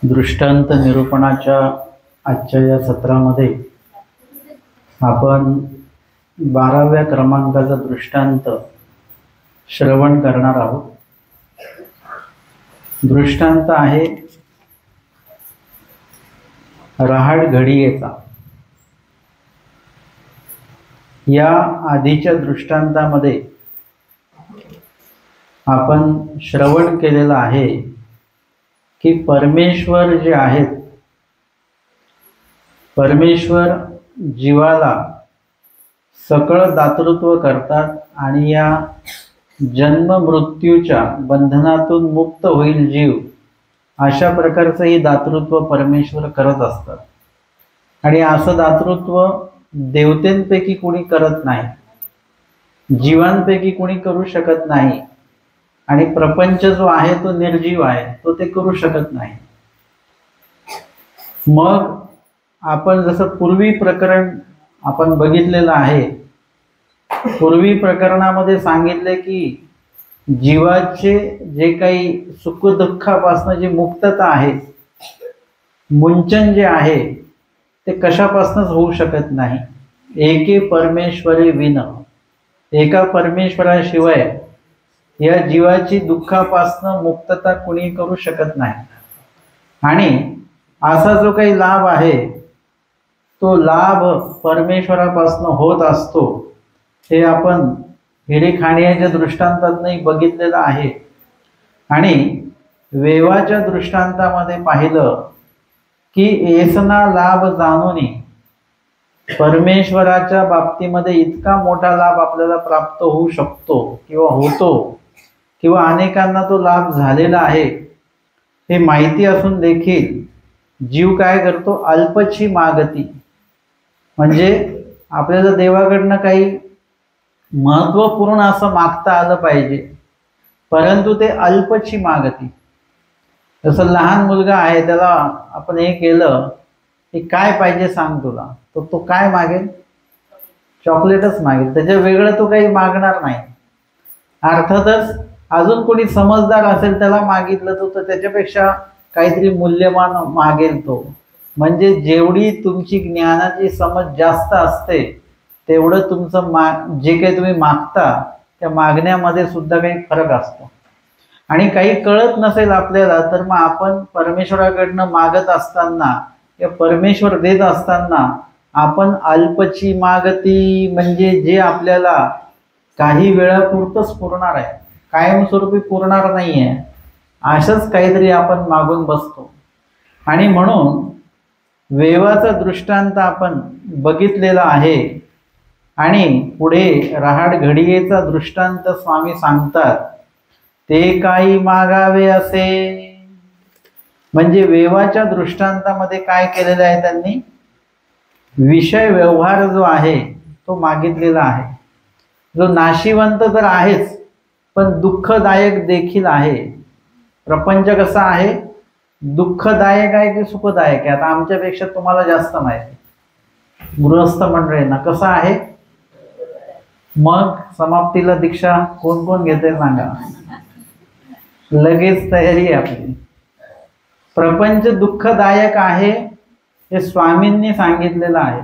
दृष्टांत निरूपणाच्या आजच्या या सत्रामध्ये आपण 12व्या क्रमांकाचा दृष्टांत श्रवण करणार आहोत। दृष्टांत आहे रहाड घडियेचा। या आधीच्या दृष्टांतामध्ये आपण श्रवण केलेलं आहे की परमेश्वर जे आहेत, परमेश्वर जीवाला सकळ दातृत्व करतात आणि या जन्म मृत्यूच्या बंधनातून मुक्त होईल जीव, अशा प्रकारचं ही दातृत्व परमेश्वर करत असतात। आणि असं दातृत्व देवतेंपैकी कोणी करत नाही, जीवांपैकी कोणी करू शकत नाही। आणि प्रपंच जो आहे तो निर्जीव आहे, तो ते करू शकत नाही। मग आपण जसं पूर्वी प्रकरण आपण बघितलेलं आहे, पूर्वी प्रकरणामध्ये सांगितले की जीवाचे जे काही सुख दुःखापासून जी मुक्तता आहे, मुंचन जे आहे ते कशापासूनच होऊ शकत नाही। एके परमेश्वरी विन, एका परमेश्वराशिवाय या जीवाची दुःखापासून मुक्तता कुणी करू शकत नाही। आणि असा जो काही लाभ आहे तो लाभ परमेश्वरापासून होत असतो, हे आपण हिरेखाणियाच्या दृष्टांतातही बघितलेलं आहे। आणि वेवाच्या दृष्टांतामध्ये पाहिलं की एसना लाभ जाणून परमेश्वराच्या बाबतीमध्ये इतका मोठा लाभ आपल्याला प्राप्त होऊ शकतो किंवा होतो, किंवा अनेकांना तो लाभ झालेला आहे हे माहिती असून देखील जीव काय करतो, अल्पची मागती। म्हणजे आपल्याला देवाकडनं काही महत्त्वपूर्ण असं मागता आलं पाहिजे, परंतु ते अल्पची मागती। जसं लहान मुलगा आहे, त्याला आपण हे केलं की काय पाहिजे सांग तुला, तर तो काय मागेल, चॉकलेटच मागेल, त्याच्या वेगळं तो काही मागणार नाही। अर्थातच अजून कोणी समजदार असेल त्याला मागितलं तर त्याच्यापेक्षा काहीतरी मूल्यवान मागेल तो। म्हणजे जेवढी तुमची ज्ञानाची समज जास्त असते तेवढं तुमचं जे काही तुम्ही मागता त्या मागण्यामध्ये सुद्धा काही फरक असतो। आणि काही कळत नसेल आपल्याला तर मग आपण परमेश्वराकडनं मागत असताना किंवा परमेश्वर देत असताना आपण अल्पची मागती, म्हणजे जे आपल्याला काही वेळापुरतंच पुरणार आहे, कायमस्वरूपी पुरणार नाही आहे, असंच काहीतरी आपण मागून बसतो। आणि म्हणून वेवाचा दृष्टांत आपण बघितलेला आहे। आणि पुढे रहाड घडियेचा दृष्टांत स्वामी सांगतात, ते काही मागावे असे। म्हणजे वेवाच्या दृष्टांतामध्ये काय केलेलं आहे त्यांनी, विषय व्यवहार जो आहे तो मागितलेला आहे, जो नाशिवंत तर आहेच पण दुःखदायक देखील आहे। प्रपंच कसा आहे, दुःखदायक आहे की सुखदायक आहे, आता आमच्यापेक्षा तुम्हाला जास्त माहिती गृहस्थ मंडळींना कसं आहे। मग समाप्तीला दीक्षा कोण कोण घेते सांगा, लगेच तयारी आहे आपली। प्रपंच दुःखदायक आहे हे स्वामींनी सांगितलेलं आहे।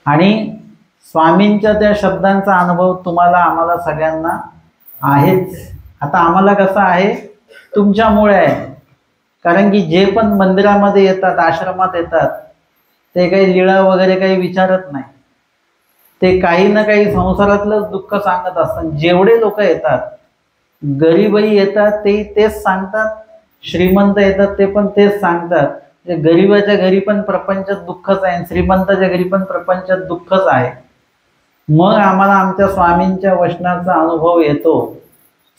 आणि स्वामींच्या त्या शब्दांचा अनुभव तुम्हाला आम्हाला सगळ्यांना आहेच। आता आम्हाला कसं आहे, तुमच्यामुळे आहे। कारण की जे पण मंदिरामध्ये येतात, आश्रमात येतात, ते काही लीळा वगैरे काही विचारत नाही, ते काही ना काही संसारातलं दुःख सांगत असतात। जेवढे लोक येतात, गरीबही येतात ते तेच सांगतात, श्रीमंत येतात ते पण तेच सांगतात। गरीबाच्या घरी पण प्रपंचात दुःखच आहे, श्रीमंताच्या घरी पण प्रपंचात दुःखच आहे। मग आम्हाला आमच्या स्वामींच्या वचनाचा अनुभव येतो।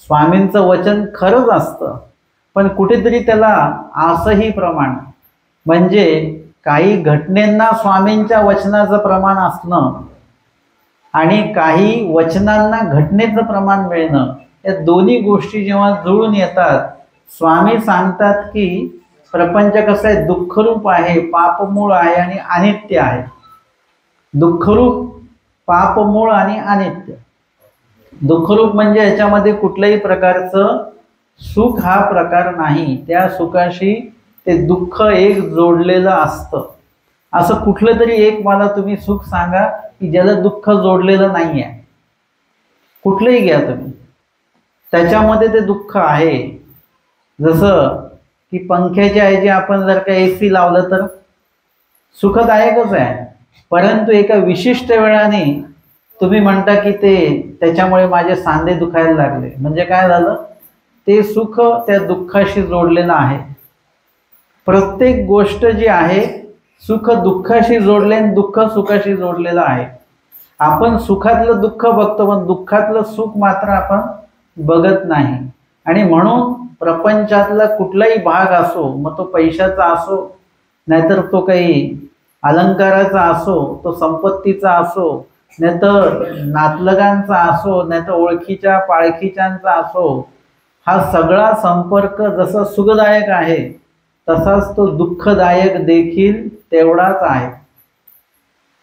स्वामींचं वचन खरंच असतं, पण कुठेतरी त्याला असंही प्रमाण, म्हणजे काही घटनेंना स्वामींच्या वचनाचं प्रमाण असणं आणि काही वचनांना घटनेचं प्रमाण मिळणं, या दोन्ही गोष्टी जेव्हा जुळून येतात, स्वामी सांगतात की प्रपंच कसं आहे, दुःखरूप आहे, पापमूळ आहे आणि अनित्य आहे। दुःखरूप, पापमूळ आणि अनित्य। दुःखरूप म्हणजे याच्यामध्ये कुठल्याही प्रकारचं सुख हा प्रकार नाही, त्या सुखाशी ते दुःख एक जोडलेलं असतं. असं कुठलं तरी एक मला तुम्ही सुख सांगा की ज्याला दुःख जोडलेलं नाही आहे. कुठलंही घ्या तुम्ही, त्याच्यामध्ये ते दुःख आहे. जसं की पंख्याच्या ऐवजी आपण जर का AC लावलं तर सुखदायकच आहे, परंतु एका विशिष्ट वेळाने तुम्ही म्हणता की त्याच्यामुळे माझे सांधे दुखायला लागले. म्हणजे काय झालं? ते सुख त्या दुःखाशी जोडलेलं आहे. प्रत्येक गोष्ट जी आहे सुख दुःखाशी जोडले आणि दुःख सुखाशी जोडलेलं आहे. आपण सुखातलं दुःख बघतो पण दुःखातलं सुख मात्र आपण बघत नाही. आणि म्हणून प्रपंचातला कुठलाही भाग असो, मग तो पैशाचा असो, नाहीतर तो काही अलंकाराचा असो, तो संपत्तीचा असो, नाहीतर नातलगांचा असो, नाहीतर ओळखीच्या पाळखीच्यांचा असो, हा सगळा संपर्क जसा सुखदायक आहे तसाच तो दुःखदायक देखील तेवढाच आहे.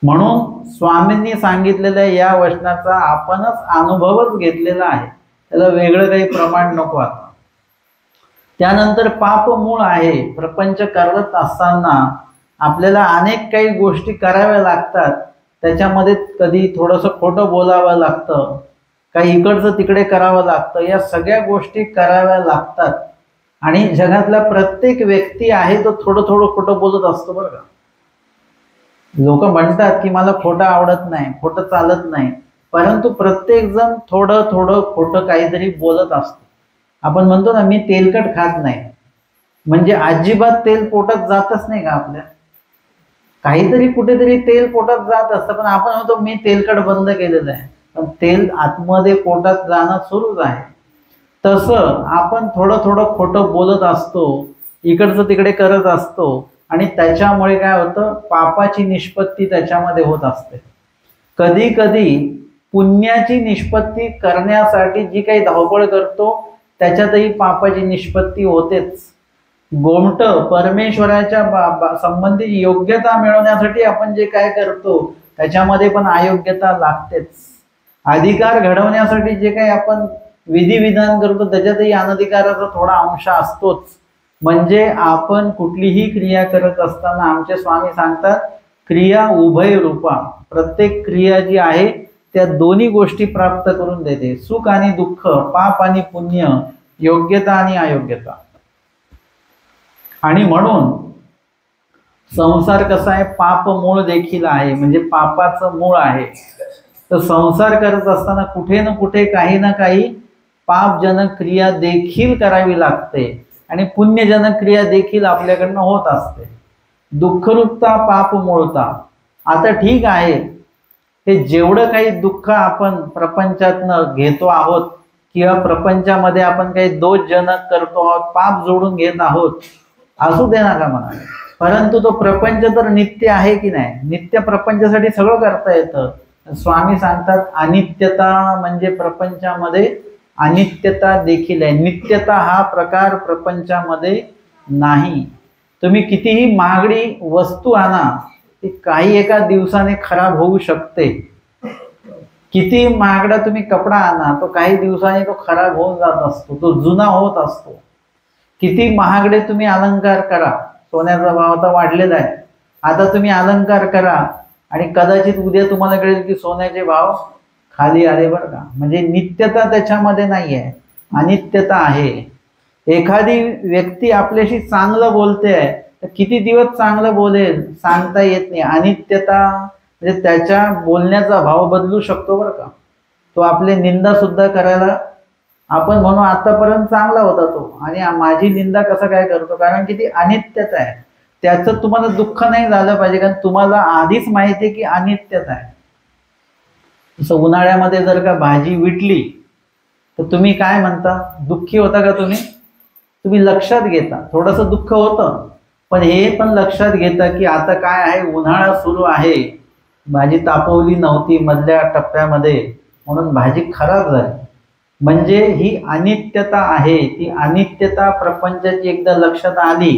म्हणून स्वामींनी सांगितलेल्या या वचनाचा आपणच अनुभवच घेतलेला आहे, त्याला वेगळं काही प्रमाण नको. आता त्यानंतर पाप मूळ आहे. प्रपंच करत असताना आपल्याला अनेक काही गोष्टी कराव्या लागतात. त्याच्यामध्ये कधी थोडंसं खोटं बोलावं लागतं, काही इकडचं तिकडे करावं लागतं. या सगळ्या गोष्टी कराव्या लागतात. आणि जगातला प्रत्येक व्यक्ती आहे तो थोडं थोडं खोटं बोलत असतो बरं का. लोक म्हणतात की मला खोटं आवडत नाही, खोटं चालत नाही, परंतु प्रत्येक जण थोडं थोडं खोटं काहीतरी बोलत असतो. आपण म्हणतो ना मी तेलकट खात नाही, म्हणजे अजिबात तेल पोटात जातच नाही का आपल्या. काहीतरी कुठेतरी तेल पोटात जात असतं, पण आपण म्हणतो मी तेलकट बंद केलेलं आहे, पण तेल आतमध्ये पोटात जाणं सुरूच आहे. तसं आपण थोडं थोडं खोटं बोलत असतो, इकडचं तिकडे करत असतो, आणि त्याच्यामुळे काय होतं? पापाची निष्पत्ती त्याच्यामध्ये होत असते. कधी कधी पुण्याची निष्पत्ती करण्यासाठी जी काही धावपळ करतो त्याच्यातही पापाची निष्पत्ती होतेच. गोमटं परमेश्वराच्या संबंधित योग्यता मिळवण्यासाठी आपण जे काय करतो त्याच्यामध्ये पण अयोग्यता लागतेच. अधिकार घडवण्यासाठी जे काही आपण विधिविधान करतो त्याच्यातही अनधिकाराचा थोडा अंश असतोच. म्हणजे आपण कुठलीही क्रिया करत असताना आमचे स्वामी सांगतात क्रिया उभय रूपा. प्रत्येक क्रिया जी आहे त्या दोन्ही गोष्टी प्राप्त करून देते, सुख आणि दुःख, पाप आणि पुण्य, योग्यता आणि अयोग्यता. आणि म्हणून संसार कसा आहे? पाप मूळ देखील आहे, म्हणजे पापाचं मूळ आहे. तर संसार करत असताना कुठे ना कुठे काही ना काही पापजनक क्रिया देखील करावी लागते आणि पुण्यजनक क्रिया देखील आपल्याकडनं होत असते. दुःखरूपता पाप मूळता. आता ठीक आहे, हे जेवढं काही दुःख आपण प्रपंचातनं घेतो आहोत किंवा प्रपंचामध्ये आपण काही दोषजनक करतो आहोत, पाप जोडून घेत आहोत, असू दे नका म्हणा, परंतु तो प्रपंच तर नित्य आहे की नाही? नित्य प्रपंचासाठी सगळं करता येतं. स्वामी सांगतात अनित्यता म्हणजे प्रपंचामध्ये अनित्यता देखील आहे. नित्यता हा प्रकार प्रपंचामध्ये नाही. तुम्ही कितीही महागडी वस्तू आणा, ती काही एका दिवसाने खराब होऊ शकते. किती महागडा तुम्ही कपडा आणा, तो काही दिवसांनी तो खराब होऊन जात असतो, तो जुना होत असतो. किती महागडे तुम्ही अलंकार करा, सोन्याचा भाव आता वाढलेला आहे, आता तुम्ही अलंकार करा आणि कदाचित उद्या तुम्हाला कळेल की सोन्याचे भाव खाली आले बरं का. म्हणजे नित्यता त्याच्यामध्ये नाही आहे, अनित्यता आहे. एखादी व्यक्ती आपल्याशी चांगलं बोलते आहे तर किती दिवस चांगलं बोलेल सांगता येत नाही. अनित्यता म्हणजे त्याच्या बोलण्याचा भाव बदलू शकतो बरं का. तो आपली निंदा सुद्धा करायला, आपण म्हणू आतापर्यंत चांगला होता तो आणि माझी निंदा कसं काय करतो, कारण की ती अनित्यता आहे. त्याचं तुम्हाला दुःख नाही झालं पाहिजे, कारण तुम्हाला आधीच माहिती आहे की अनित्यता आहे. जसं उन्हाळ्यामध्ये जर का भाजी विटली तर तुम्ही काय म्हणता? दुःखी होता का तुम्ही? तुम्ही लक्षात घेता, थोडंसं दुःख होतं, पण हे पण लक्षात घेता की आता काय आहे, उन्हाळा सुरू आहे, भाजी तापवली नव्हती मधल्या टप्प्यामध्ये म्हणून भाजी खराब झाली. म्हणजे ही अनित्यता आहे. ती अनित्यता प्रपंचाची एकदा लक्षात आली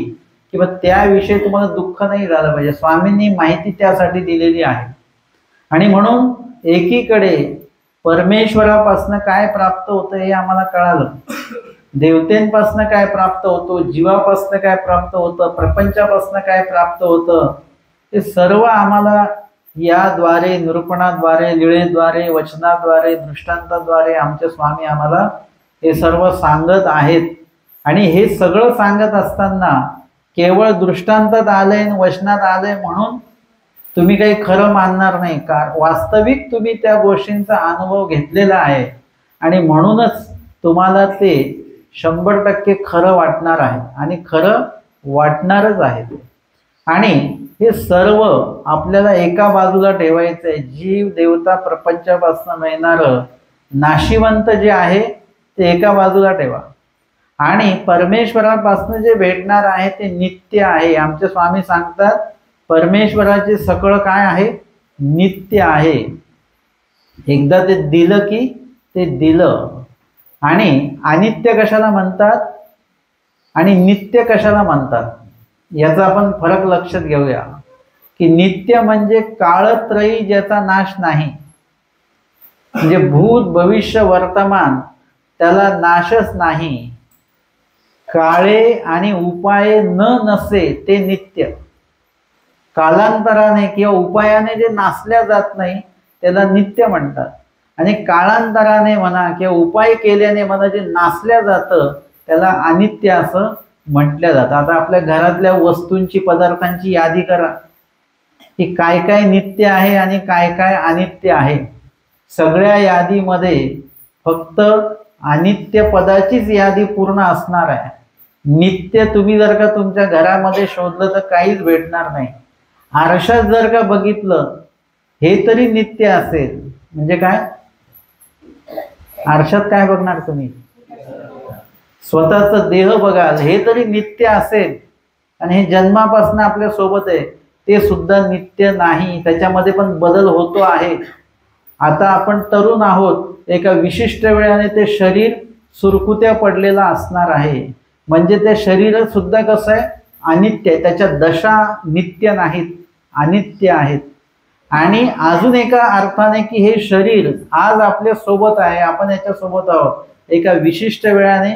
की मग त्याविषयी तुम्हाला दुःख नाही झालं पाहिजे. स्वामींनी माहिती त्यासाठी दिलेली आहे. आणि म्हणून एकीकडे परमेश्वरापासून काय प्राप्त होतं हे आम्हाला कळालं, देवतेंपासून काय प्राप्त होतो, जीवापासून काय प्राप्त होतं, प्रपंचापासून काय प्राप्त होतं, ते सर्व आम्हाला याद्वारे, निरूपणाद्वारे, लीळेद्वारे, वचनाद्वारे, दृष्टांताद्वारे आमचे स्वामी आम्हाला हे सर्व सांगत आहेत. आणि हे सगळं सांगत असताना केवळ दृष्टांतात आलंय, वचनात आलंय म्हणून तुम्ही काही खरं मानणार नाही, कारण वास्तविक तुम्ही त्या गोष्टींचा अनुभव घेतलेला आहे आणि म्हणूनच तुम्हाला ते 100% खरं वाटणार आहे आणि खरं वाटणारच आहे ते. आणि हे सर्व आपल्याला एका बाजूला ठेवायचं आहे. जीव, देवता, प्रपंचापासून मिळणारं नाशिवंत जे आहे ते एका बाजूला ठेवा आणि परमेश्वरापासून जे भेटणार आहे ते नित्य आहे. आमचे स्वामी सांगतात परमेश्वराचे सकळ काय आहे, नित्य आहे. एकदा ते दिलं की ते दिलं. आणि अनित्य कशाला म्हणतात आणि नित्य कशाला म्हणतात याचा आपण फरक लक्षात घेऊया. की नित्य म्हणजे काळत्रयी ज्याचा नाश नाही, म्हणजे भूत, भविष्य, वर्तमान त्याला नाशच नाही. काळे आणि उपाये न नसे ते नित्य. कालांतराने किंवा उपायाने जे नासल्या जात नाही त्याला नित्य म्हणतात. आणि काळांतराने म्हणा किंवा उपाय केल्याने म्हणा जे नासल्या जातं त्याला अनित्य असं म्हटलं जातं. आता आपल्या घरातल्या वस्तूंची, पदार्थांची यादी करा की काय काय नित्य आहे आणि काय काय अनित्य आहे. सगळ्या यादीमध्ये फक्त अनित्य पदाचीच यादी पूर्ण असणार आहे. नित्य तुम्ही जर का तुमच्या घरामध्ये शोधलं तर काहीच भेटणार नाही. आरशात जर का बघितलं हे तरी नित्य असेल. म्हणजे काय, आरशात काय बघणार तुम्ही, स्वतःचा देह बघाल, हे तरी नित्य असेल. आणि हे जन्मापासून आपल्या सोबत आहे ते सुद्धा नित्य नाही, त्याच्यामध्ये पण बदल होतो आहे. आता आपण तरुण आहोत, एका विशिष्ट वेळाने ते शरीर सुरकुत्या पडलेलं असणार आहे. म्हणजे ते शरीर सुद्धा कसं आहे, अनित्य आहे. त्याच्या दशा नित्य नाहीत, अनित्य आहेत. आणि अजून एका अर्थाने की हे शरीर आज आपल्या सोबत आहे, आपण याच्या सोबत आहोत, एका विशिष्ट वेळाने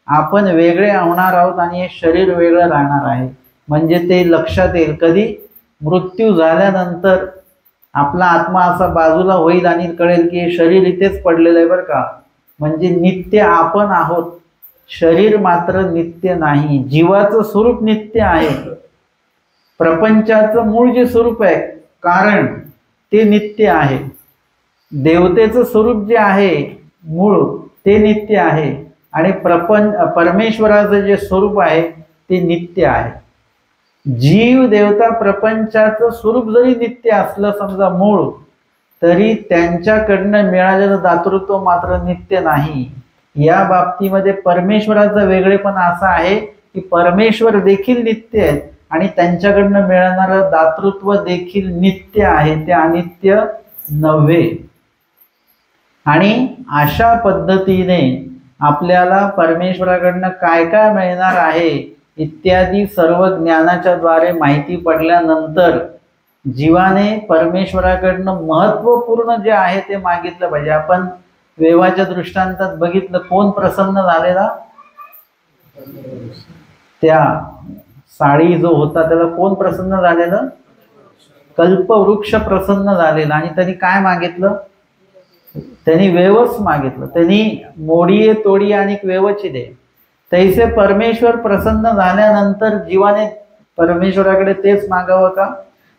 आपण वेगळे होणार आहोत आणि हे शरीर वेगळं राहणार आहे. म्हणजे ते लक्षात येईल कधी, मृत्यू झाल्यानंतर आपला आत्मा असा बाजूला होईल आणि कळेल की हे शरीर इथेच पडलेलं आहे बरं का. म्हणजे नित्य आपण आहोत, शरीर मात्र नित्य नाही. जीवाचं स्वरूप नित्य आहे, प्रपंचाचं मूळ जे स्वरूप आहे कारण ते नित्य आहे. देवतेचं स्वरूप जे आहे मूळ ते नित्य आहे आणि परमेश्वराचं जे स्वरूप आहे ते नित्य आहे. जीव, देवता, प्रपंचाचं स्वरूप जरी नित्य असलं समजा मूळ, तरी त्यांच्याकडनं मिळालेलं दातृत्व मात्र नित्य नाही. या बाबतीमध्ये परमेश्वराचं वेगळेपण असं आहे की परमेश्वर देखील नित्य आहेत आणि त्यांच्याकडनं मिळणारं दातृत्व देखील नित्य आहे, ते अनित्य नव्हे. आणि अशा पद्धतीने आपल्याला परमेश्वराकडनं काय काय मिळणार आहे इत्यादी सर्व ज्ञानाच्या द्वारे माहिती पडल्यानंतर जीवाने परमेश्वराकडनं महत्त्वपूर्ण जे आहे ते मागितलं पाहिजे. आपण वेवाच्या दृष्टांतात बघितलं, कोण प्रसन्न झालेला, त्या साळी जो होता त्याला कोण प्रसन्न झालेलं, कल्पवृक्ष प्रसन्न झालेला. आणि त्यांनी काय मागितलं, त्यांनी वेवच मागितलं. त्यांनी मोडीये तोडी आणि वेवची दे. तैसे परमेश्वर प्रसन्न झाल्यानंतर जीवाने परमेश्वराकडे तेच मागावं का,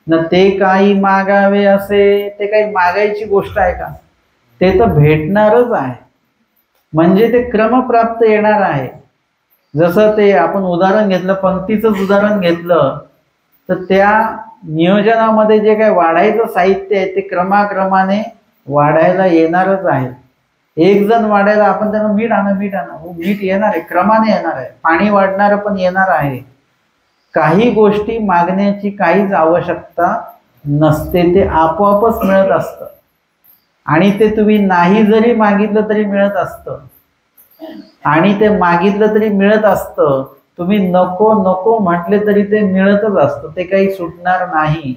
न ते काही मागावे असे, ते काही मागायची गोष्ट आहे का, ते तर भेटणारच आहे. म्हणजे ते क्रमप्राप्त येणार आहे. जसं ते आपण उदाहरण घेतलं, पंक्तीचंच उदाहरण घेतलं, तर त्या नियोजनामध्ये जे काही वाढायचं साहित्य आहे ते क्रमाक्रमाने वाढायला येणारच आहे. एक जण वाढायला आपण त्यांना मीठ आणा, मीठ आणा, मीठ येणार आहे, क्रमाने येणार आहे. पाणी वाढणारं पण येणार आहे. काही गोष्टी मागण्याची काहीच आवश्यकता नसते, ते आपोआपच मिळत असतं. आणि ते तुम्ही नाही जरी मागितलं तरी मिळत असतं, आणि ते मागितलं तरी मिळत असतं. तुम्ही नको नको म्हटले तरी ते मिळतच असतं, ते काही सुटणार नाही.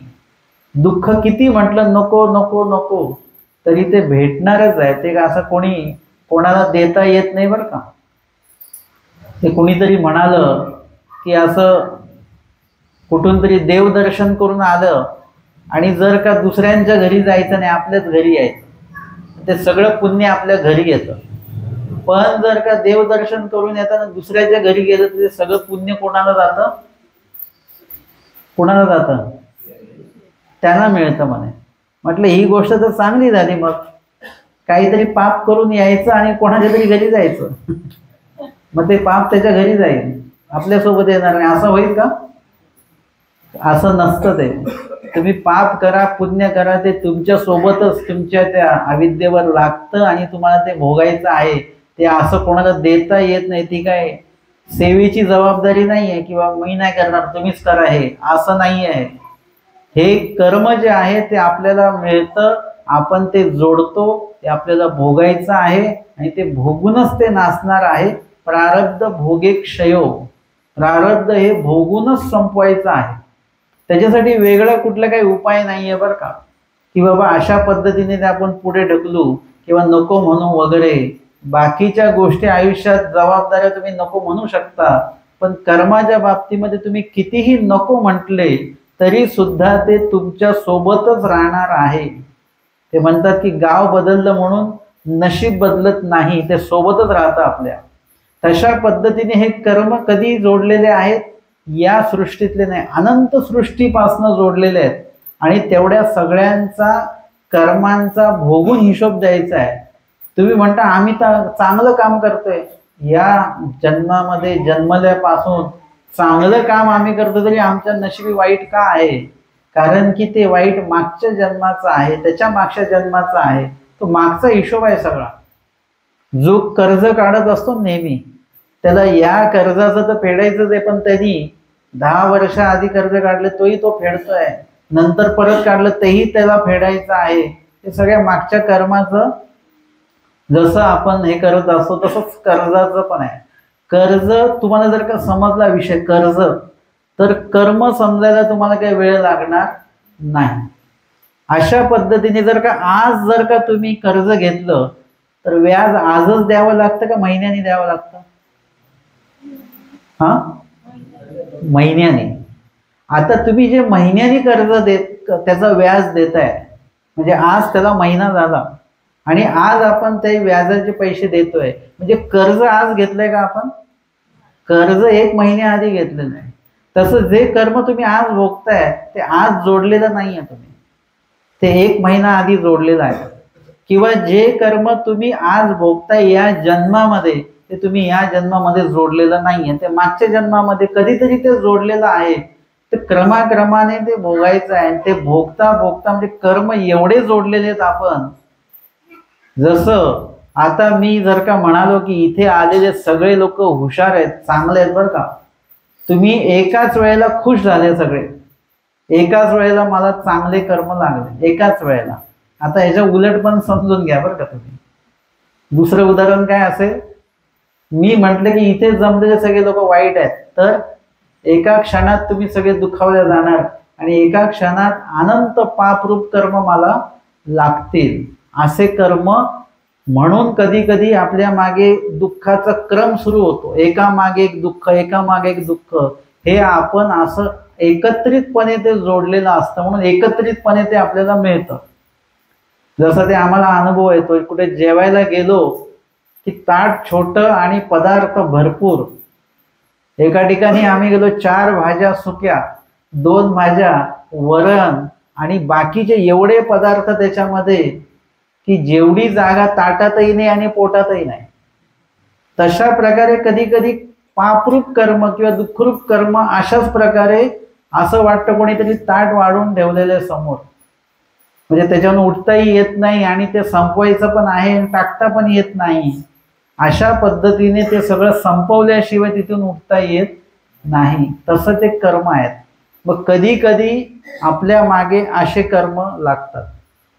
दुःख किती म्हटलं नको नको नको तरी ते भेटणारच आहे. ते असं कोणाला देता येत नाही बरं का. ते कुणीतरी म्हणालं की असं कुठून तरी देवदर्शन करून आलं आणि जर का दुसऱ्यांच्या घरी जायचं नाही, आपल्याच घरी यायचं, ते सगळं पुण्य आपल्या घरी येतं. पण जर का देवदर्शन करून येताना दुसऱ्याच्या घरी गेलं तर ते सगळं पुण्य कोणाला जातं? कोणाला जातं? त्यांना मिळतं म्हणे. म्हटलं ही गोष्ट तर चांगली झाली, मग काहीतरी पाप करून यायचं आणि कोणाच्या तरी घरी जायचं, मग ते पाप त्याच्या घरी जाईल, आपल्यासोबत येणार नाही. असं होईल का? असं नसतं. ते तुम्ही पाप करा पुण्य करा, ते तुमच्या सोबतच तुमच्या त्या अविद्येवर लागतं आणि तुम्हाला ते भोगायचं आहे. ते असं कोणाला देता येत नाही. ती काय सेवेची जबाबदारी नाही आहे किंवा मी नाही करणार तुम्हीच करा, हे असं नाही आहे. हे कर्म जे आहे ते आपल्याला मिळतं, आपण ते जोडतो, ते आपल्याला भोगायचं आहे आणि ते भोगूनच ते नासणार आहे. प्रारब्ध भोगे क्षयो, प्रारब्ध हे भोगूनच संपवायचं आहे. त्याच्यासाठी वेगळा कुठला काही उपाय नाही आहे बरं का, की बाबा अशा पद्धतीने ते आपण पुढे ढकलू किंवा नको म्हणू वगैरे. बाकीच्या गोष्टी आयुष्यात जबाबदाऱ्या तुम्ही नको म्हणू शकता, पण कर्माच्या बाबतीमध्ये तुम्ही कितीही नको म्हटले तरी सुद्धा ते तुमच्या सोबतच राहणार आहे. ते म्हणतात की गाव बदललं म्हणून नशीब बदलत नाही, ते सोबतच राहतं आपल्या. तशा पद्धतीने हे कर्म कधी जोडलेले आहेत? या सृष्टीतले नाही, अनंत सृष्टीपासून जोडलेले आहेत. आणि तेवढ्या सगळ्यांचा कर्मांचा भोगून हिशोब द्यायचा आहे. तुम्ही म्हणता आम्ही तर चांगलं काम करतोय, या जन्मामध्ये जन्मल्यापासून चांगलं काम आम्ही करतो तरी आमच्या नशिबी वाईट का आहे? कारण की ते वाईट मागच्या जन्माचा आहे, त्याच्या मागच्या जन्माचा आहे. तो मागचा हिशोब आहे सगळा. जो कर्ज काढत असतो नेहमी, त्याला या कर्जाचं तर फेडायचंच आहे, पण त्यांनी 10 वर्ष आधी कर्ज काढले तोही तो फेडतोय, नंतर परत काढलं तेही त्याला फेडायचं आहे. हे सगळ्या मागच्या कर्माचं जसं आपण हे करत असतो तसंच कर्जाचं पण आहे. कर्ज तुम्हाला जर का समजला विषय कर्ज, तर कर्म समजायला तुम्हाला काही वेळ लागणार नाही. अशा पद्धतीने जर का आज जर का तुम्ही कर्ज घेतलं तर व्याज आजच द्यावं लागतं का महिन्याने द्यावं लागतं? हा, महिन्याने. आता तुम्ही जे महिन्याने कर्ज देत त्याचं व्याज देताय, म्हणजे आज त्याला महिना झाला आणि आज आपण ते व्याजाचे पैसे देतोय, म्हणजे कर्ज आज घेतलंय का आपण? कर्ज 1 महिन्याआधी घेतलेलं आहे. तसं जे कर्म तुम्ही आज भोगताय ते आज जोडलेलं नाही आहे, तुम्ही ते 1 महिना आधी जोडलेलं आहे. किंवा जे कर्म तुम्ही आज भोगताय या जन्मामध्ये, ते तुम्ही या जन्मामध्ये जोडलेलं नाहीये, ते मागच्या जन्मामध्ये कधीतरी ते जोडलेलं आहे. ते क्रमाक्रमाने ते भोगायचं आहे. ते भोगता भोगता म्हणजे कर्म एवढे जोडलेले आहेत आपण. जसं आता मी जर का म्हणालो की इथे आलेले सगळे लोक हुशार आहेत, चांगले आहेत बरं का, तुम्ही एकाच वेळेला खुश झाले सगळे, एकाच वेळेला मला चांगले कर्म लागले एकाच वेळेला. आता ह्याच्या उलट पण समजून घ्या बरं का तुम्ही. दुसरं उदाहरण काय असेल, मी म्हटलं की इथे जमलेले सगळे लोक वाईट आहेत, तर एका क्षणात तुम्ही सगळे दुखावले जाणार आणि एका क्षणात अनंत पापरूप कर्म मला लागतील. असे कर्म म्हणून कधी कधी आपल्या मागे दुःखाचा क्रम सुरू होतो, एका मागे एक दुःख, एका मागे एक दुःख. हे आपण असं एकत्रितपणे ते जोडलेलं असतं, म्हणून एकत्रितपणे ते आपल्याला मिळतं. जसं ते आम्हाला अनुभव येतो, कुठे जेवायला गेलो की ताट छोटं आणि पदार्थ भरपूर. एका ठिकाणी आम्ही गेलो, 4 भाज्या सुक्या, 2 भाज्या, वरण आणि बाकीचे एवढे पदार्थ त्याच्यामध्ये की जेवढी जागा ताटातही नाही आणि पोटातही नाही. तशा प्रकारे कधी कधी पापरूप कर्म किंवा दुःखरूप कर्म अशाच प्रकारे असं वाटतं कोणीतरी ताट वाढून ठेवलेले समोर, म्हणजे त्याच्यावरून उठताही येत नाही आणि ते संपवायचं पण आहे आणि टाकता पण येत नाही. अशा पद्धतीने ते सगळं संपवल्याशिवाय तिथून उठता येत नाही. तसं ते कर्म आहेत. मग कधी कधी आपल्या मागे असे कर्म लागतात,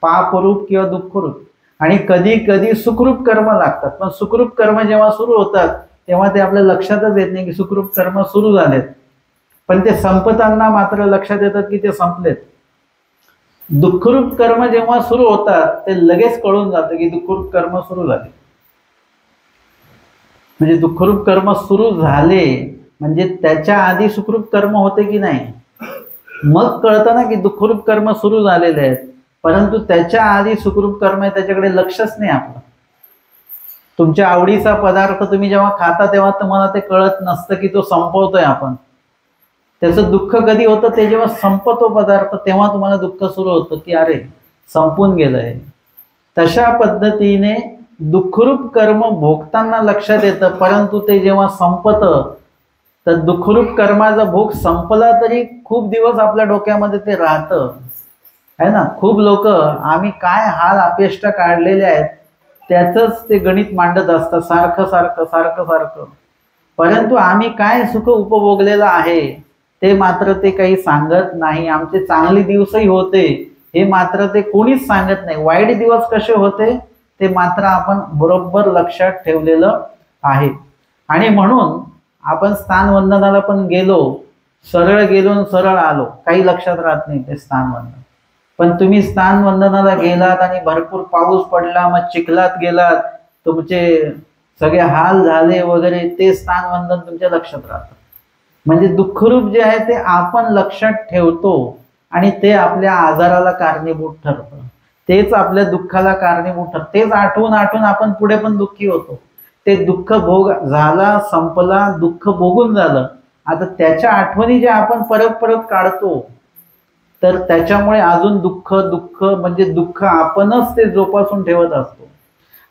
पापरूप किंवा दुःखरूप, आणि कधी कधी सुखरूप कर्म लागतात. पण सुखरूप कर्म जेव्हा सुरू होतात तेव्हा ते आपल्या लक्षातच येत नाही की सुखरूप कर्म सुरू झालेत, पण ते संपताना मात्र लक्षात येतात की ते संपलेत. दुःखरूप कर्म जेव्हा सुरू होतात ते लगेच कळून जातं की दुःखरूप कर्म सुरू झाले. म्हणजे दुःखरूप कर्म सुरू झाले म्हणजे त्याच्या आधी सुखरूप कर्म होते की नाही, मग कळतं ना की दुःखरूप कर्म सुरू झालेले आहेत, परंतु त्याच्या आधी सुखरूप कर्म आहे त्याच्याकडे लक्षच नाही आपलं. तुमच्या आवडीचा पदार्थ तुम्ही जेव्हा खाता तेव्हा तुम्हाला ते कळत नसतं की तो संपवतोय आपण. त्याचं दुःख कधी होतं, ते जेव्हा संपतो पदार्थ तेव्हा तुम्हाला दुःख सुरू होतं की अरे संपून गेलंय. तशा पद्धतीने दुःखरूप कर्म भोगताना लक्षात येतं, परंतु ते जेव्हा संपतं तर दुःखरूप कर्माचा भोग संपला तरी खूप दिवस आपल्या डोक्यामध्ये ते राहतं आहे ना. खूप लोक आम्ही काय हाल अपेष्टा काढलेले आहेत त्याचंच ते गणित मांडत असतात सारखं सारखं सारखं सारखं, परंतु आम्ही काय सुख उपभोगलेलं आहे ते मात्र ते काही सांगत नाही. आमचे चांगले दिवसही होते हे मात्र ते कोणीच सांगत नाही. वाईट दिवस कसे होते ते मात्र आपण बरोबर लक्षात ठेवलेलं आहे. आणि म्हणून आपण स्थानवंदनाला पण गेलो, सरळ गेलो आणि सरळ आलो, काही लक्षात राहत नाही ते स्थानवंदन. पण तुम्ही स्थानवंदनाला गेलात आणि भरपूर पाऊस पडला, मग चिखलात गेलात, तुमचे सगळे हाल झाले वगैरे, ते स्थानवंदन तुमच्या लक्षात राहतं. म्हणजे दुःखरूप जे आहे ते आपण लक्षात ठेवतो आणि ते आपल्या आजाराला कारणीभूत ठरतं, तेच आपल्या दुःखाला कारणीभूत ठरतं. तेच आठवून आठवून आपण पुढे पण दुःखी होतो. ते दुःख भोग झाला, संपला, दुःख भोगून झालं, आता त्याच्या आठवणी जे आपण परत परत काढतो तर त्याच्यामुळे अजून दुःख दुःख म्हणजे दुःख आपणच ते जोपासून ठेवत असतो.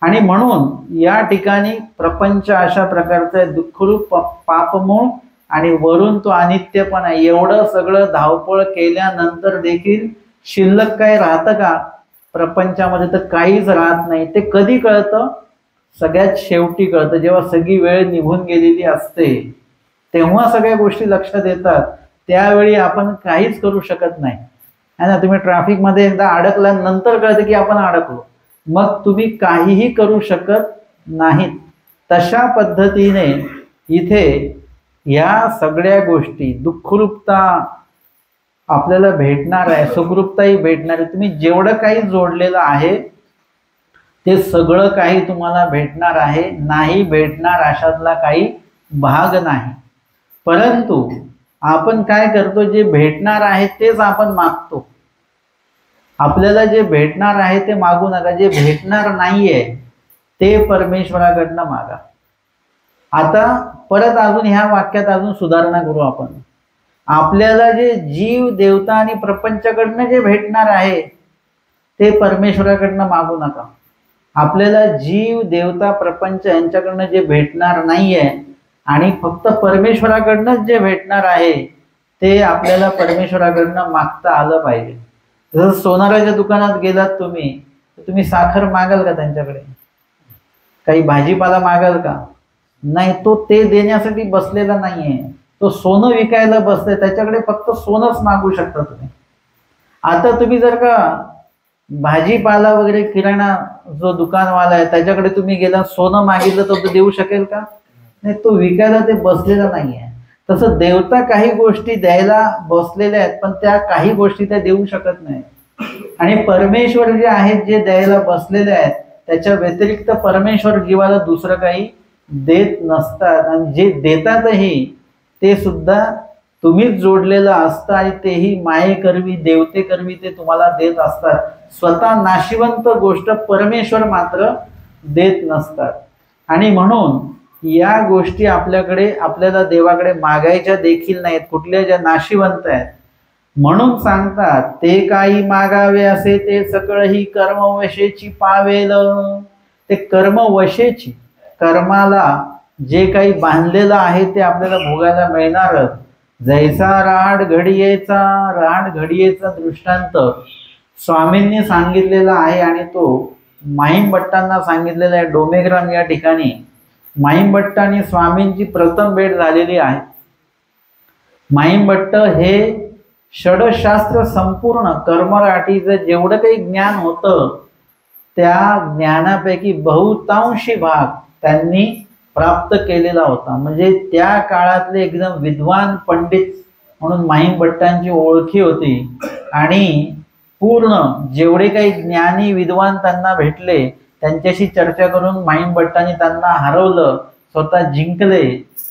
आणि म्हणून या ठिकाणी प्रपंच अशा प्रकारचा आहे, दुःखरूप पापमूळ आणि वरून तो अनित्यपणा. एवढं सगळं धावपळ केल्यानंतर देखील शिल्लक काय राहतं का प्रपंचामध्ये? तर काहीच राहत नाही. ते कधी कळतं? सगळ्यात शेवटी कळतं, जेव्हा सगळी वेळ निघून गेलेली असते तेव्हा सगळ्या गोष्टी लक्षात येतात. त्यावेळी आपण काहीच करू शकत नाही है ना. तुम्ही ट्रॅफिकमध्ये एकदा अडकल्यानंतर कळतं की आपण अडकलो, मग तुम्ही काहीही करू शकत नाहीत. तशा पद्धतीने इथे या सगळ्या गोष्टी, दुःखरूपता आपल्याला भेटणार आहे, सुखरूपताही भेटणार आहे. तुम्ही जेवढं काही जोडलेलं आहे ते सगळं काही तुम्हाला भेटणार आहे. नाही भेटणार अशातला काही भाग नाही. परंतु आपण काय करतो, जे भेटणार आहे तेच आपण मागतो. आपल्याला जे भेटणार आहे ते मागू नका, जे भेटणार नाहीये ते परमेश्वराकडनं मागा. आता परत अजून ह्या वाक्यात अजून सुधारणा करू आपण. आपल्याला जे जीव देवता आणि प्रपंचाकडनं जे भेटणार आहे ते परमेश्वराकडनं मागू नका. आपल्याला जीव देवता प्रपंच यांच्याकडनं जे भेटणार नाहीये आणि फक्त परमेश्वराकडनंच जे भेटणार आहे ते आपल्याला परमेश्वराकडनं मागता आलं पाहिजे. जसं सोनाराच्या दुकानात गेलात तुम्ही, तर तुम्ही साखर मागाल का त्यांच्याकडे? काही भाजीपाला मागाल का? नाही. तो ते देण्यासाठी बसलेला नाहीये, तो सोनं विकायला बसले, त्याच्याकडे फक्त सोनच मागू शकता तुम्ही. आता तुम्ही जर का भाजीपाला वगैरे किराणा जो दुकानवाला आहे त्याच्याकडे तुम्ही गेला, सोनं मागितलं तर तो देऊ शकेल का? नाही, तो विकायला ते बसलेला नाहीये. तसं देवता काही गोष्टी द्यायला बसलेल्या आहेत पण त्या काही गोष्टी त्या देऊ शकत नाही. आणि परमेश्वर जे आहेत जे द्यायला बसलेले आहेत त्याच्या व्यतिरिक्त परमेश्वर जीवाला दुसरं काही देत नसतात. आणि जे देतातही ते सुद्धा तुम्हीच जोडलेलं असतं आणि तेही मायेकरवी देवतेकरवी ते तुम्हाला देत असतात. स्वतः नाशिवंत गोष्ट परमेश्वर मात्र देत नसतात. आणि म्हणून या गोष्टी आपल्याकडे आपल्याला देवाकडे मागायच्या देखील नाहीत, कुठल्या ज्या नाशिवंत आहेत. म्हणून सांगतात, ते काही मागावे असे ते सकळही कर्मवशेची पावेल. ते कर्मवशेची, कर्माला जे काही बांधलेलं आहे ते आपल्याला भोगायला मिळणारच. जैसा राड घडियेचा, राड घडियेचा दृष्टांत स्वामींनी सांगितलेला आहे आणि तो माहीमभट्टांना सांगितलेला आहे. डोमेग्राम या ठिकाणी माहीमभट्ट आणि स्वामींची प्रथम भेट झालेली आहे. माहीमभट्ट हे षडशास्त्र संपूर्ण कर्मराटीचं जेवढं काही ज्ञान होतं त्या ज्ञानापैकी बहुतांशी भाग त्यांनी प्राप्त केलेला होता. म्हणजे त्या काळातले एकदम विद्वान पंडित म्हणून माहीमभट्टांची ओळखी होती. आणि पूर्ण जेवढे काही ज्ञानी विद्वान त्यांना भेटले त्यांच्याशी चर्चा करून माहीमभट्टांनी त्यांना हरवलं. स्वतः जिंकले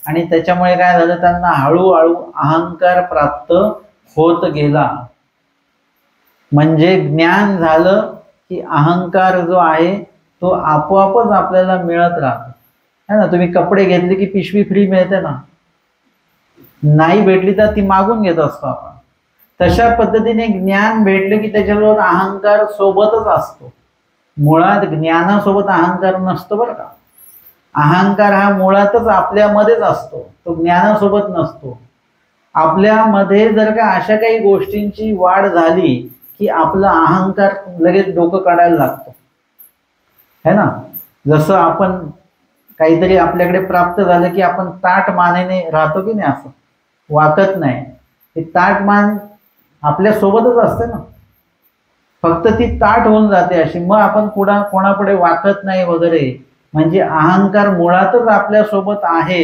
आणि त्याच्यामुळे काय झालं, त्यांना हळूहळू अहंकार प्राप्त होत गेला. म्हणजे ज्ञान झालं की अहंकार जो आहे तो आपोआपच आपल्याला मिळत राहतो, है ना. तुम्ही कपडे घेतले की पिशवी फ्री मिळते ना, नाही भेटली तर ती मागून घेत असतो आपण. तशा पद्धतीने ज्ञान भेटले की त्याच्याबरोबर अहंकार सोबतच असतो. मुळात ज्ञानासोबत अहंकार नसतो बरं का. अहंकार हा मुळातच आपल्यामध्येच असतो, तो ज्ञानासोबत नसतो. आपल्यामध्ये जर का अशा काही गोष्टींची वाढ झाली की आपला अहंकार लगेच डोकं काढायला लागतो, है ना. जसं आपण काहीतरी आपल्याकडे प्राप्त झालं की आपण ताठ मानेने राहतो की नाही, असं वाकत नाही. ती ताठ मान आपल्या सोबतच असते ना, फक्त ती ताठ होऊन जाते अशी, मग आपण कोणापुढे वाकत नाही वगैरे. म्हणजे अहंकार मुळातच आपल्या सोबत आहे.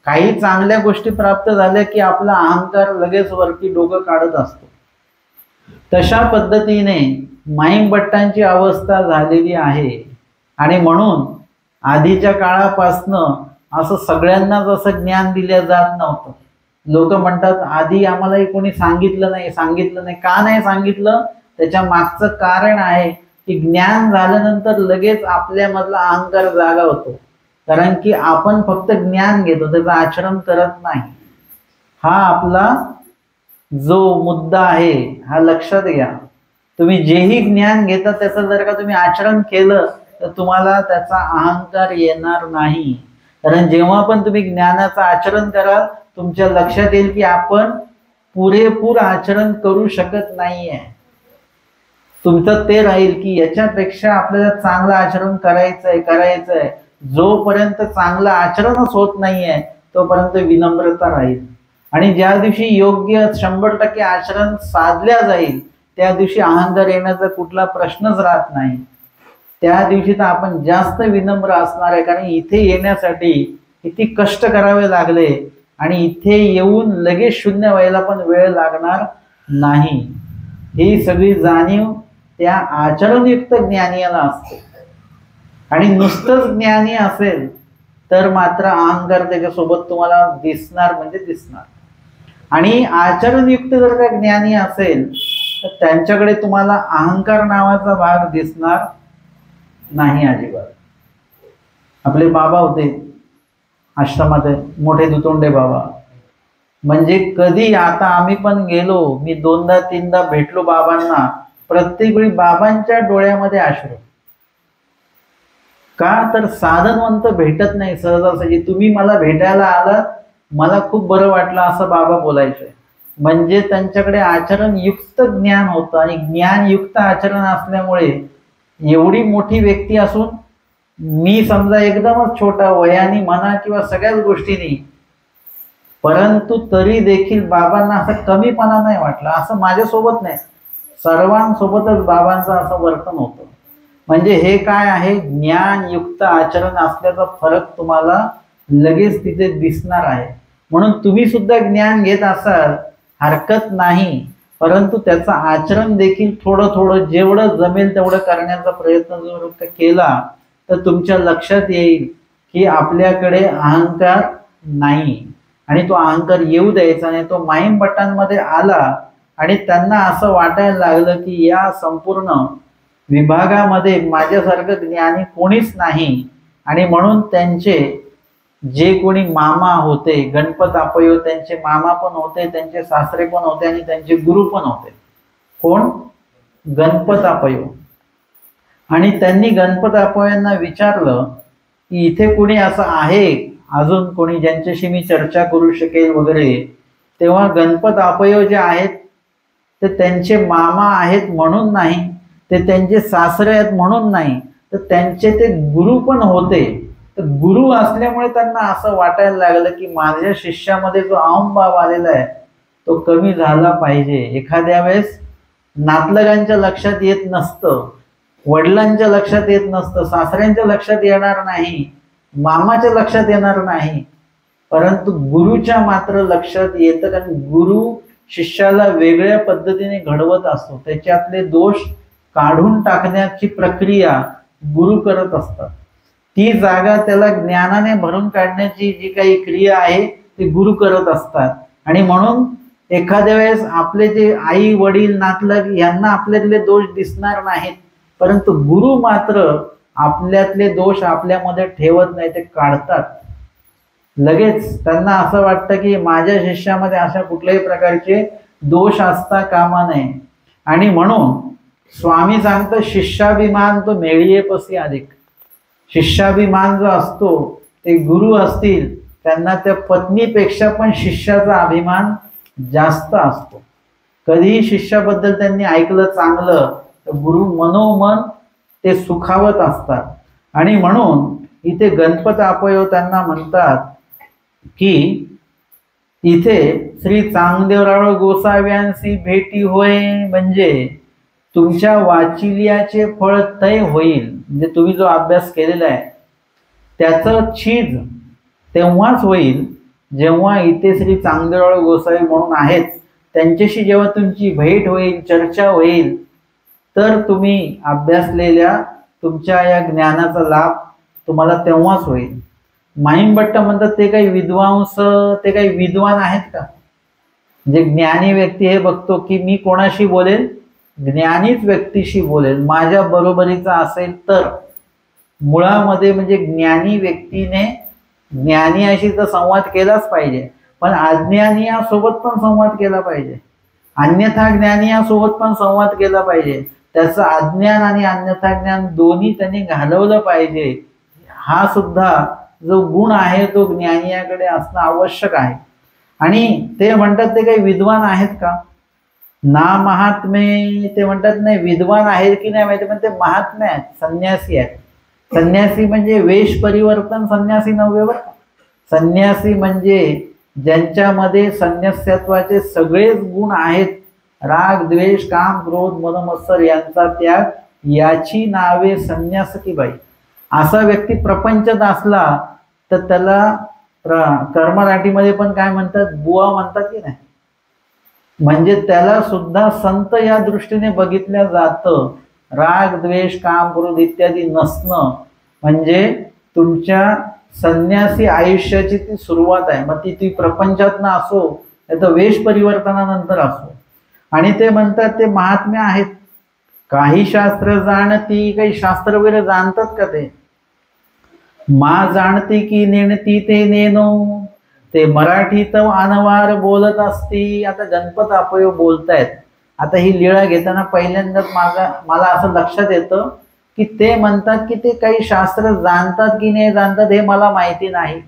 काही चांगल्या गोष्टी प्राप्त झाल्या की आपला अहंकार लगेच वरती डोकं काढत असतो. तशा पद्धतीने माईमभट्टांची अवस्था झालेली आहे. आणि म्हणून आधीच्या काळापासनं असं सगळ्यांनाच असं ज्ञान दिलं जात नव्हतं. लोक म्हणतात आधी आम्हालाही कोणी सांगितलं नाही. का नाही सांगितलं, त्याच्या मागचं कारण आहे की ज्ञान झाल्यानंतर लगेच आपल्यामधला अहंकार जागा होतो. कारण की आपण फक्त ज्ञान घेतो, त्याचं आचरण करत नाही. हा आपला जो मुद्दा आहे हा लक्षात घ्या. तुम्ही जेही ज्ञान घेता त्याचं जर का तुम्ही आचरण केलं तर तुम्हाला त्याचा अहंकार येणार नाही. कारण जेव्हा पण तुम्ही ज्ञानाचं आचरण कराल तुमच्या लक्षात येईल की आपण पुरेपूर आचरण करू शकत नाहीये. तुमचं ते राहील की याच्यापेक्षा आपल्याला चांगलं आचरण करायचंय. जोपर्यंत चांगलं आचरणच होत नाहीये तोपर्यंत विनम्रता राहील. आणि ज्या दिवशी योग्य 100% आचरण साधल्या जाईल त्या दिवशी अहंकार येण्याचा कुठला प्रश्नच राहत नाही. त्या दिवशी तर आपण जास्त विनम्र असणार आहे. कारण इथे येण्यासाठी किती कष्ट करावे लागले आणि इथे येऊन लगेच शून्य व्हायला पण वेळ लागणार नाही. ही सगळी जाणीव त्या आचरणयुक्त ज्ञानीला असते. आणि नुसतंच ज्ञानी असेल तर मात्र अहंकार त्याच्यासोबत तुम्हाला दिसणार म्हणजे दिसणार. आणि आचरणयुक्त जर का ज्ञानी असेल तर त्यांच्याकडे तुम्हाला अहंकार नावाचा भाग दिसणार नाही अजिबात. आपले बाबा होते आश्रमात, मोठे दुतोंडे बाबा. म्हणजे कधी, आता आम्ही पण गेलो, मी 2दा-3दा भेटलो बाबांना, प्रत्येक वेळी बाबांच्या डोळ्यामध्ये अश्रू. का तर साधनवंत भेटत नाही सहजासहजी. तुम्ही मला भेटायला आलात, मला खूप बरं वाटलं असं बाबा बोलायचे. म्हणजे त्यांच्याकडे आचरण युक्त ज्ञान होतं. आणि ज्ञानयुक्त आचरण असल्यामुळे एवढी मोठी व्यक्ती असून मी समजा एकदमच छोटा वयाने म्हणा किंवा सगळ्याच गोष्टींनी, परंतु तरी देखील बाबांना असं कमीपणा नाही वाटला. असं माझ्यासोबत नाही, सर्वांसोबतच बाबांचं असं वर्तन होतं. म्हणजे हे काय आहे, ज्ञानयुक्त आचरण असल्याचा फरक तुम्हाला लगेच तिथे दिसणार आहे. म्हणून तुम्ही सुद्धा ज्ञान घेत असाल हरकत नाही, परंतु त्याचं आचरण देखील थोडं जेवढं जमेल तेवढं करण्याचा प्रयत्न जर केला तर तुमच्या लक्षात येईल की आपल्याकडे अहंकार नाही. आणि तो अहंकार येऊ द्यायचा नाही. तो माईमभट्टांमध्ये आला आणि त्यांना असं वाटायला लागलं की या संपूर्ण विभागामध्ये माझ्यासारखं ज्ञानी कोणीच नाही. आणि म्हणून त्यांचे जे कोणी मामा होते, गणपत आपयो त्यांचे मामा पण होते, त्यांचे सासरे पण होते आणि त्यांचे गुरु पण होते. कोण? गणपत आपयो. आणि त्यांनी गणपत आपयांना विचारलं की इथे कोणी असं आहे अजून कोणी ज्यांच्याशी मी चर्चा करू शकेल वगैरे. तेव्हा गणपत आपयो जे आहेत ते त्यांचे मामा आहेत म्हणून नाही, ते त्यांचे सासरे आहेत म्हणून नाही, तर त्यांचे ते गुरु पण होते. तर गुरु असल्यामुळे त्यांना असं वाटायला लागलं की माझ्या शिष्यामध्ये जो अहंभाव आलेला आहे तो कमी झाला पाहिजे. एखाद्या वेळेस नातलगांच्या लक्षात येत नसतं, वडिलांच्या लक्षात येत नसतं, सासऱ्यांच्या लक्षात येणार नाही, मामाच्या लक्षात येणार नाही, परंतु गुरुच्या मात्र लक्षात येतं. कारण गुरु शिष्याला वेगळ्या पद्धतीने घडवत असतो. त्याच्यातले दोष काढून टाकण्याची प्रक्रिया गुरु करत असतात. ती जागा त्याला ज्ञानाने भरून काढण्याची जी काही क्रिया आहे ती गुरु करत असतात. आणि म्हणून एखाद्या वेळेस आपले जे आई वडील नातलग यांना आपल्यातले दोष दिसणार नाहीत, परंतु गुरु मात्र आपल्यातले दोष आपल्यामध्ये ठेवत नाही, ते काढतात. लगेच त्यांना असं वाटतं की माझ्या शिष्यामध्ये अशा कुठल्याही प्रकारचे दोष असता कामा नये. आणि म्हणून स्वामी सांगतात शिष्याभिमान तो मेळियेपसी अधिक. शिष्याभिमान जो असतो ते गुरु असतील त्यांना त्या पत्नीपेक्षा पण शिष्याचा अभिमान जास्त असतो. कधीही शिष्याबद्दल त्यांनी ऐकलं चांगलं तर गुरु मनोमन ते सुखावत असतात. आणि म्हणून इथे गणपत अपयव त्यांना म्हणतात की इथे श्री चांगदेवराव गोसाव्यांशी भेटी होय, म्हणजे तुमच्या वाचिल्याचे फळ तय होईल. म्हणजे तुम्ही जो अभ्यास केलेला आहे त्याचं छीज तेव्हाच होईल जेव्हा इथे श्री चांगदेवराव गोसावी म्हणून आहेत त्यांच्याशी जेव्हा तुमची भेट होईल, चर्चा होईल, तर तुम्ही अभ्यासलेल्या तुमच्या या ज्ञानाचा लाभ तुम्हाला तेव्हाच होईल. माहिमभट्ट म्हणतात ते काही विद्वांस, ते काही विद्वान आहेत का? जे ज्ञानी व्यक्ती हे बघतो की मी कोणाशी बोलेल, ज्ञानीच व्यक्तीशी बोलेल, माझ्या बरोबरीचा असेल तर. मुळामध्ये म्हणजे ज्ञानी व्यक्तीने ज्ञानीशी तर संवाद केलाच पाहिजे, पण अज्ञानीयासोबत पण संवाद केला पाहिजे, अन्यथा ज्ञानीयासोबत पण संवाद केला पाहिजे. त्याचं अज्ञान आणि अन्यथा ज्ञान दोन्ही त्यांनी घालवलं पाहिजे. हा सुद्धा जो गुण आहे तो ज्ञानीयाकडे असणं आवश्यक आहे. आणि ते म्हणतात ते काही विद्वान आहेत का? ना महात्मे, ते म्हणतात नाही विद्वान आहेत की नाही माहिती, पण ते महात्मे आहेत, संन्यासी आहेत. संन्यासी म्हणजे वेश परिवर्तन संन्यासी नव्हे बरं. संन्यासी म्हणजे ज्यांच्यामध्ये संन्यासत्वाचे सगळेच गुण आहेत, राग द्वेष काम क्रोध मद मत्सर यांचा त्याग, याची नावे संन्यासकी बाई. असा व्यक्ती प्रपंचात असला तर त्याला कर्मराठीमध्ये पण काय म्हणतात, बुवा म्हणतात की नाही. म्हणजे त्याला सुद्धा संत या दृष्टीने बघितल्या जातं. राग द्वेष काम क्रोध इत्यादी नसणं म्हणजे तुमच्या संन्यासी आयुष्याची ती सुरुवात आहे. मग ती प्रपंचातनं असो तर वेश परिवर्तनानंतर असो. आणि ते म्हणतात ते महात्मे आहेत. काही शास्त्र जाणती, काही शास्त्र वगैरे जाणतात का? ते मा जाणती की नेणती ते नेनो, ते मराठीत अनवार बोलत असती. आता गणपत अपयव बोलतायत. आता ही लीळा घेताना पहिल्यांदाच मला असं लक्षात येतं की ते म्हणतात की ते काही शास्त्र जाणतात की नाही जाणतात हे मला माहिती नाही.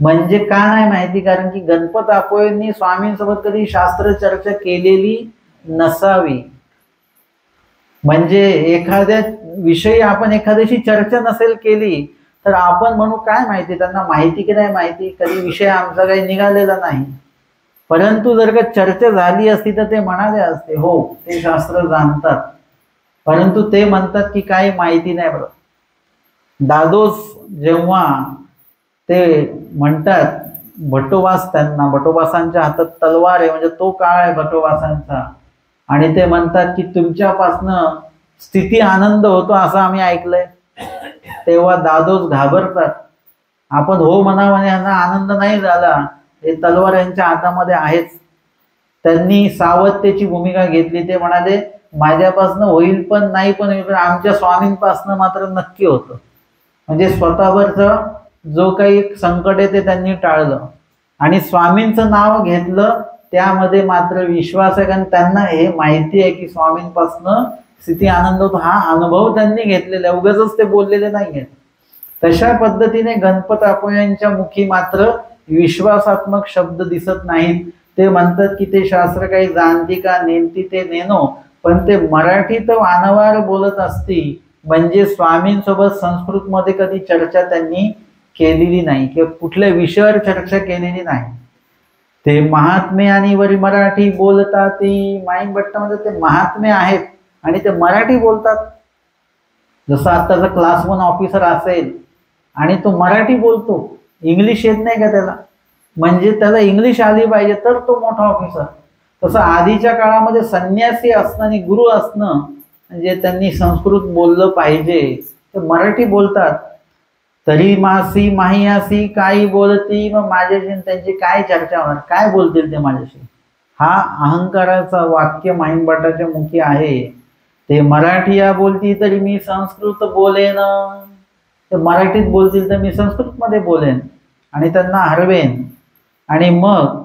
म्हणजे का नाही माहिती? कारण की गणपत अपयवांनी स्वामींसोबत कधी शास्त्र चर्चा केलेली नसावी. म्हणजे एखाद्या विषयी आपण एखाद्याशी चर्चा नसेल केली तर आपण म्हणू काय माहिती, त्यांना माहिती की नाही माहिती, कधी विषय आमचा काही निघालेला नाही. परंतु जर का चर्चा झाली असती तर ते म्हणाले असते हो ते शास्त्र जाणतात, परंतु ते म्हणतात की काही माहिती नाही. बरं, दादोस जेव्हा ते म्हणतात भटोबास, त्यांना भटोबासांच्या हातात तलवार आहे, म्हणजे तो काळ आहे भटोबासांचा, आणि ते म्हणतात की तुमच्यापासनं स्थिती आनंद होतो असं आम्ही ऐकलंय. तेव्हा दादोस घाबरतात. आपण हो म्हणावं यांना आनंद नाही झाला, हे तलवार यांच्या हातामध्ये आहेच. त्यांनी सावधतेची भूमिका घेतली. ते म्हणाले माझ्यापासनं होईल पण नाही पण होईल, पण आमच्या स्वामींपासनं मात्र नक्की होतं. म्हणजे स्वतःवरचं जो काही संकट आहे ते त्यांनी टाळलं आणि स्वामींचं नाव घेतलं. त्यामध्ये मात्र विश्वास आहे, कारण त्यांना हे माहिती आहे की स्वामींपासनं स्थिती आनंद होतो. हा अनुभव त्यांनी घेतलेला, उगाचच ते बोललेले नाहीये. तशा पद्धतीने गणपत अपयवांच्या मुखी मात्र विश्वासात्मक शब्द दिसत नाहीत. ते म्हणतात की ते शास्त्र काही जाणती का नेनती ते नेनो, पण ते मराठीत वानवार बोलत असती. म्हणजे स्वामींसोबत संस्कृतमध्ये कधी चर्चा त्यांनी केलेली नाही किंवा कुठल्या विषयावर चर्चा केलेली नाही. ते महात्मे आणि वरी मराठी बोलतात. ती माईंभट्टामध्ये ते महात्मे आहेत आणि ते मराठी बोलतात. जसं आत्ताचा क्लास 1 ऑफिसर असेल आणि तो मराठी बोलतो, इंग्लिश येत नाही का त्याला, म्हणजे त्याला इंग्लिश आली पाहिजे तर तो मोठा ऑफिसर. तसं आधीच्या काळामध्ये संन्यासी असणं आणि गुरु असणं म्हणजे त्यांनी संस्कृत बोललं पाहिजे, ते मराठी बोलतात. तरी मासी माहियासी काही बोलती, मग माझ्याशी त्यांची काय चर्चा होणार, काय बोलतील ते माझ्याशी. हा अहंकाराचं वाक्य माहिमभट्टाच्या मुखी आहे. ते मराठीया बोलती तरी मी संस्कृत बोलेन, ते मराठीत बोलतील तर मी संस्कृतमध्ये बोलेन आणि त्यांना हरवेन. आणि मग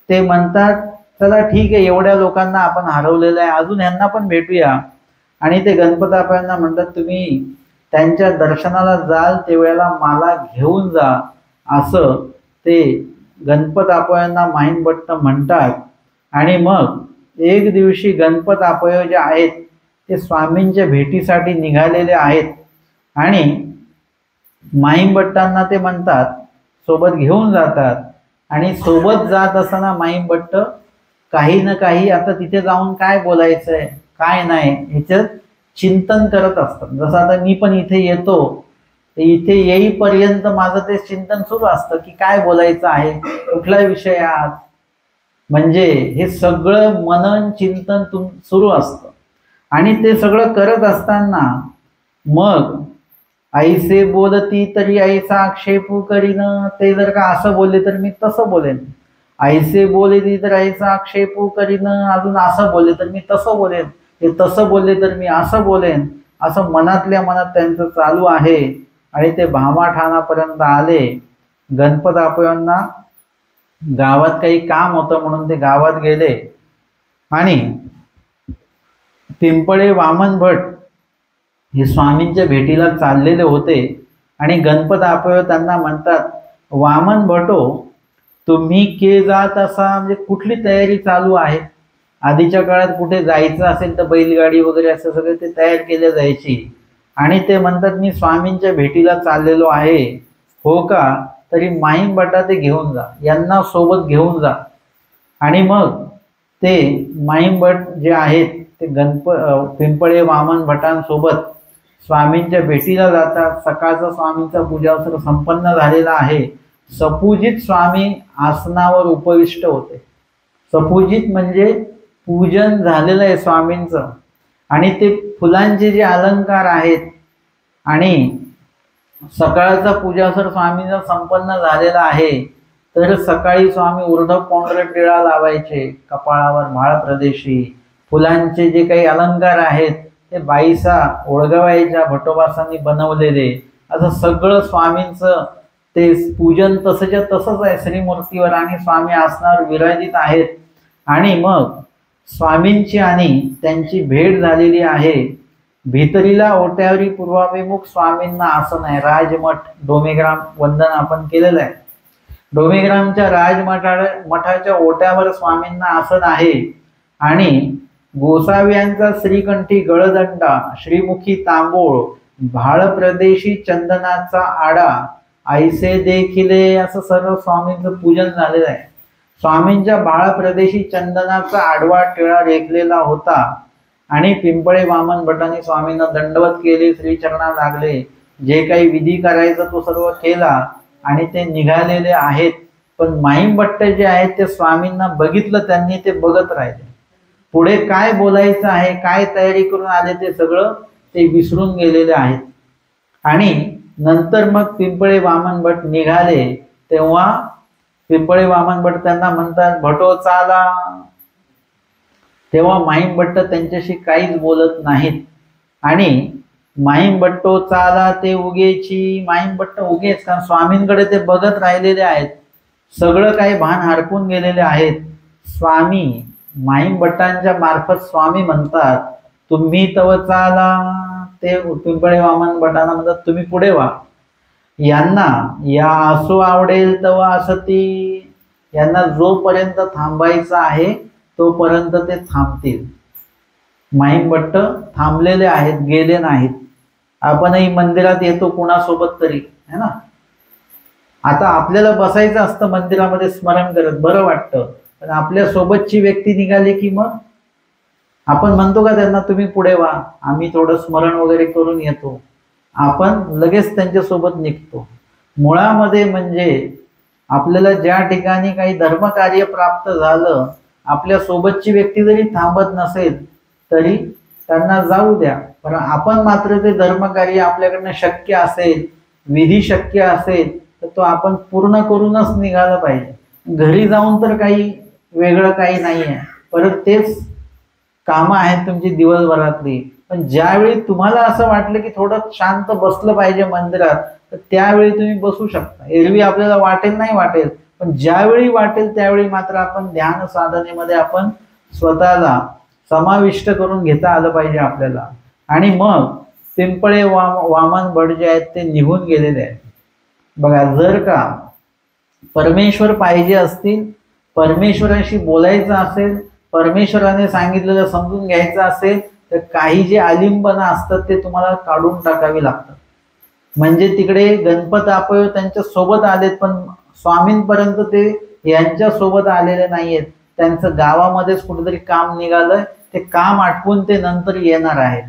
ते म्हणतात चला ठीक आहे, एवढ्या लोकांना आपण हरवलेलं आहे, अजून यांना पण भेटूया. आणि ते गणपतापयांना म्हणतात तुम्ही त्यांच्या दर्शनाला जाल त्यावेळेला मला घेऊन जा, असं ते गणपतापयांना माहिमभट्ट म्हणतात. आणि मग एक दिवशी गणपतापय जे आहेत ते स्वामींच्या भेटीसाठी निघालेले आहेत आणि माहिमभट्टांना ते म्हणतात सोबत घेऊन जातात. आणि सोबत जात असताना माहिमभट्ट काही ना काही आता तिथे जाऊन काय बोलायचंय काय नाही ह्याच्यात चिंतन करत असतात. जसं आता मी पण इथे येतो, तर इथे येईपर्यंत माझं ते चिंतन सुरू असतं की काय बोलायचं आहे, कुठला विषय आज, म्हणजे हे सगळं मनन चिंतन सुरू असतं. आणि ते सगळं करत असताना मग ऐसे बोलती तरी ऐसा आक्षेप करीन, ते जर का असं बोलले तर मी तसं बोलेन, ऐसे बोलती तर ऐसा आक्षेप करीन, अजून असं बोलले तर मी तसं बोलेन, ते तसं बोलले तर मी असं बोलेन, असं मनातल्या मनात त्यांचं चालू आहे. आणि ते भामाठाणापर्यंत आले. गणपतापयांना गावात काही काम होतं म्हणून ते गावात गेले आणि पिंपळे वामन भट हे स्वामींच्या भेटीला चाललेले होते. आणि गणपतापय त्यांना म्हणतात वामन भटो तुम्ही के जात असा, म्हणजे कुठली तयारी चालू आहे. आधीच्या काळात कुठे जायचं असेल तर बैलगाडी वगैरे असं सगळे ते तयार केले जायची. आणि ते म्हणतात मी स्वामींच्या भेटीला चाललेलो आहे. हो का, तरी माहिमभट्टा ते घेऊन जा, यांना सोबत घेऊन जा. आणि मग ते माहिमभट जे आहेत ते पिंपळे वामन भटांसोबत स्वामींच्या भेटीला जातात. सकाळचा स्वामींचा पूजावस्त्र संपन्न झालेला आहे. सपूजित स्वामी आसनावर उपविष्ट होते. सपूजित म्हणजे पूजन झालेलं आहे स्वामींचं. आणि ते फुलांचे जे अलंकार आहेत आणि सकाळचा पूजावस्त्र स्वामींचा संपन्न झालेला आहे. तर सकाळी स्वामी उर्धव पांढरट टिळा लावायचे कपाळावर, म्हाळ प्रदेशी फुलांचे जे काही अलंकार आहेत ते बाईसा ओळगवायच्या भटोबासांनी बनवलेले. असं सगळं स्वामींचं ते पूजन तसंच्या तसंच आहे श्रीमूर्तीवर. आणि स्वामी आसनावर विराजित आहेत. आणि मग स्वामींची आणि त्यांची भेट झालेली आहे. भितरीला ओट्यावरी पूर्वाभिमुख स्वामींना आसन आहे. राजमठ डोमेग्राम वंदन आपण केलेलं आहे. डोमेग्रामच्या मठाच्या ओट्यावर स्वामींना आसन आहे. आणि गोसाव्यांचा श्रीकंठी गळदंडा, श्रीमुखी तांबोळ, भाळ प्रदेशी चंदनाचा आडा, ऐसे देखिले, असं सर्व स्वामींचं पूजन झालेलं आहे. स्वामींच्या भाळ प्रदेशी चंदनाचा आडवा टिळा रेखलेला होता. आणि पिंपळे वामन भटांनी स्वामींना दंडवत केले, श्रीचरणा लागले, जे काही विधी करायचं तो सर्व केला आणि ते निघालेले आहेत. पण माहिमभट्ट जे आहेत ते स्वामींना बघितलं, त्यांनी ते बघत राहिले. पुढे काय बोलायचं आहे, काय तयारी करून आले ते सगळं ते विसरून गेलेले आहेत. आणि नंतर मग पिंपळे वामन भट निघाले तेव्हा पिंपळे वामन भट त्यांना म्हणतात भटो चाला. तेव्हा माहिमभट्ट त्यांच्याशी काहीच बोलत नाहीत. आणि माहिमभट्टो चाला ते उगेची, माहिमभट्ट उगेच, कारण स्वामींकडे ते बघत राहिलेले आहेत. सगळं काही भान हरपून गेलेले आहेत. स्वामी माहिमभट्टांच्या मार्फत स्वामी म्हणतात तुम्ही तव चाला. ते पिंपळे वामन भटांना म्हणतात तुम्ही पुढे व्हा. यांना या असो आवडेल तव असती, यांना जोपर्यंत थांबायचं आहे तोपर्यंत ते थांबतील. माहिमभट्ट थांबलेले आहेत, गेले नाहीत. आपणही मंदिरात येतो कुणासोबत तरी, है ना. आता आपल्याला बसायचं असतं मंदिरामध्ये स्मरण करत, बरं वाटतं. पण आपल्या सोबतची व्यक्ती निघाली की मग आपण म्हणतो का त्यांना तुम्ही पुढे व्हा, आम्ही थोडं स्मरण वगैरे करून येतो. आपण लगेच त्यांच्यासोबत निघतो. मुळामध्ये म्हणजे आपल्याला ज्या ठिकाणी काही धर्मकार्य प्राप्त झालं, आपल्या सोबतची व्यक्ती जरी थांबत नसेल तरी त्यांना जाऊ द्या. पण आपण मात्र ते धर्मकार्य आपल्याकडनं शक्य असेल विधी शक्य असेल तर तो आपण पूर्ण करूनच निघाला पाहिजे. घरी जाऊन तर काही वेगळं काही नाही आहे, परत तेच कामं आहेत तुमची दिवसभरातली. पण ज्यावेळी तुम्हाला असं वाटलं की थोडं शांत बसलं पाहिजे मंदिरात, तर त्यावेळी तुम्ही बसू शकता. एरवी आपल्याला वाटेल नाही वाटेल, पण ज्यावेळी वाटेल त्यावेळी मात्र आपण ध्यान साधनेमध्ये आपण स्वतःला समाविष्ट करून घेता आलं पाहिजे आपल्याला. आणि मग पिंपळे वामन भट जे आहेत ते निघून गेलेले आहेत. बघा, जर का परमेश्वर पाहिजे असतील, परमेश्वराशी बोलायचं असेल, परमेश्वराने सांगितलेलं समजून घ्यायचं असेल, तर काही जे आलिंबनं असतात ते तुम्हाला काढून टाकावी लागतात. म्हणजे तिकडे गणपत आपय त्यांच्या सोबत आलेत, पण स्वामींपर्यंत ते यांच्या सोबत आलेले नाहीयेत. त्यांचं गावामध्येच कुठेतरी काम निघालंय, ते काम आटपून ते नंतर येणार आहेत,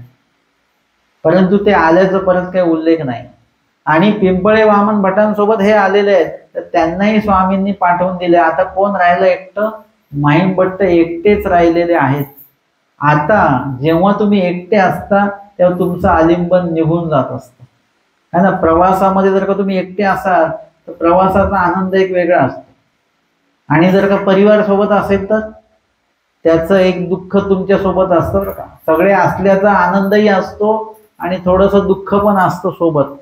परंतु ते आल्याचा परत काही उल्लेख नाही. आणि पिंपळे वामन भटांसोबत हे आलेले आहेत, तर त्यांनाही स्वामींनी पाठवून दिले. आता कोण राहिलं एकटं? माहीम भट्ट एकटेच राहिलेले आहेत. आता जेव्हा तुम्ही एकटे असता तेव्हा तुमचं आलिंबन निघून जात असतं, है ना. प्रवासामध्ये जर का तुम्ही एकटे असाल तर प्रवासाचा आनंद एक वेगळा असतो, आणि जर का परिवार सोबत असेल तर त्याचं एक दुःख तुमच्या सोबत असतं बरं का. सगळे असल्याचा आनंदही असतो आणि थोडंसं दुःख पण असतं सोबत.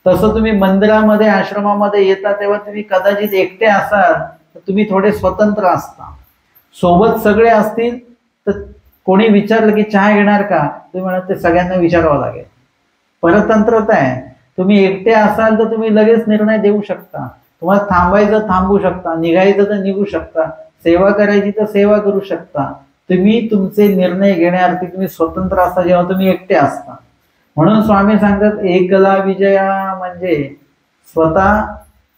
तसं तुम्ही मंदिरामध्ये आश्रमामध्ये येता तेव्हा तुम्ही कदाचित एकटे असाल तर तुम्ही थोडे स्वतंत्र असता. सोबत सगळे असतील तर कोणी विचारलं की चहा घेणार का, तुम्ही म्हणत ते सगळ्यांना विचारावं लागेल. परतंत्रता आहे. तुम्ही एकटे असाल तर तुम्ही लगेच निर्णय देऊ शकता. तुम्हाला थांबायचं थांबू शकता, निघायचं तर निघू शकता, सेवा करायची तर सेवा करू शकता. तुम्ही तुमचे निर्णय घेण्याअर्थी तुम्ही स्वतंत्र असता जेव्हा तुम्ही एकटे असता. म्हणून स्वामी सांगतात एकला विजया, म्हणजे स्वतः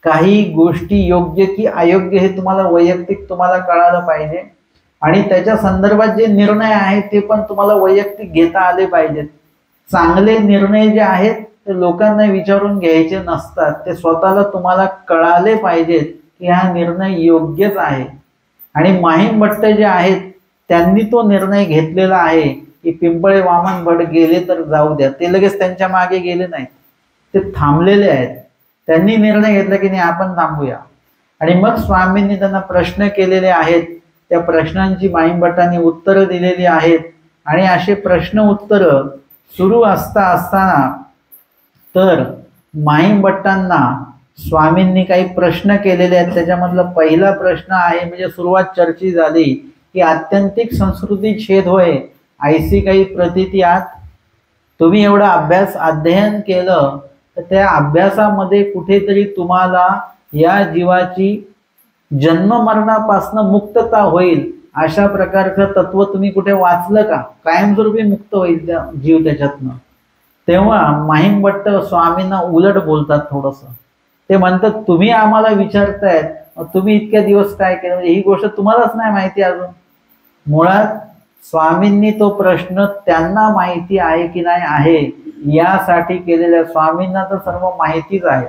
काही गोष्टी योग्य की अयोग्य हे तुम्हाला वैयक्तिक तुम्हाला कळालं पाहिजे, आणि त्याच्या संदर्भात जे निर्णय आहेत ते पण तुम्हाला वैयक्तिक घेता आले पाहिजेत. चांगले निर्णय जे आहेत ते लोकांना विचारून घ्यायचे नसतात, ते स्वतःला तुम्हाला कळाले पाहिजेत की हा निर्णय योग्यच आहे. आणि माहीम भट्ट जे आहेत त्यांनी तो निर्णय घेतलेला आहे की पिंपळे वामन भट गेले तर जाऊ द्या. ते लगेच त्यांच्या मागे गेले नाहीत, ते थांबलेले आहेत. त्यांनी निर्णय घेतला की नाही आपण थांबूया. आणि मग स्वामींनी त्यांना प्रश्न केलेले आहेत, त्या प्रश्नांची माहीम भट्टांनी उत्तरं दिलेली आहेत. आणि असे प्रश्न उत्तर सुरू असताना तर माहीम भट्टांना स्वामींनी काही प्रश्न केलेले आहेत. त्याच्यामधला पहिला प्रश्न आहे, म्हणजे सुरुवात चर्चा झाली की आत्यंतिक संस्कृती छेद होय ऐसी काही प्रतीती आत. तुम्ही एवढा अध्ययन केलं तर त्या अभ्यासामध्ये कुठेतरी तुम्हाला या जीवाची जन्म मरणापासून मुक्तता होईल अशा प्रकारचं तत्व तुम्ही कुठे वाचलं का? कायमस्वरूपी मुक्त होईल त्या जीव त्याच्यातनं. तेव्हा माहीम भट्ट स्वामींना उलट बोलतात थोडंसं. ते म्हणतात तुम्ही आम्हाला विचारतायत तुम्ही इतक्या दिवस काय केलं, म्हणजे ही गोष्ट तुम्हालाच नाही माहिती अजून. मुळात स्वामींनी तो प्रश्न त्यांना माहिती आहे की नाही आहे यासाठी केलेल्या, स्वामींना तर सर्व माहितीच आहे.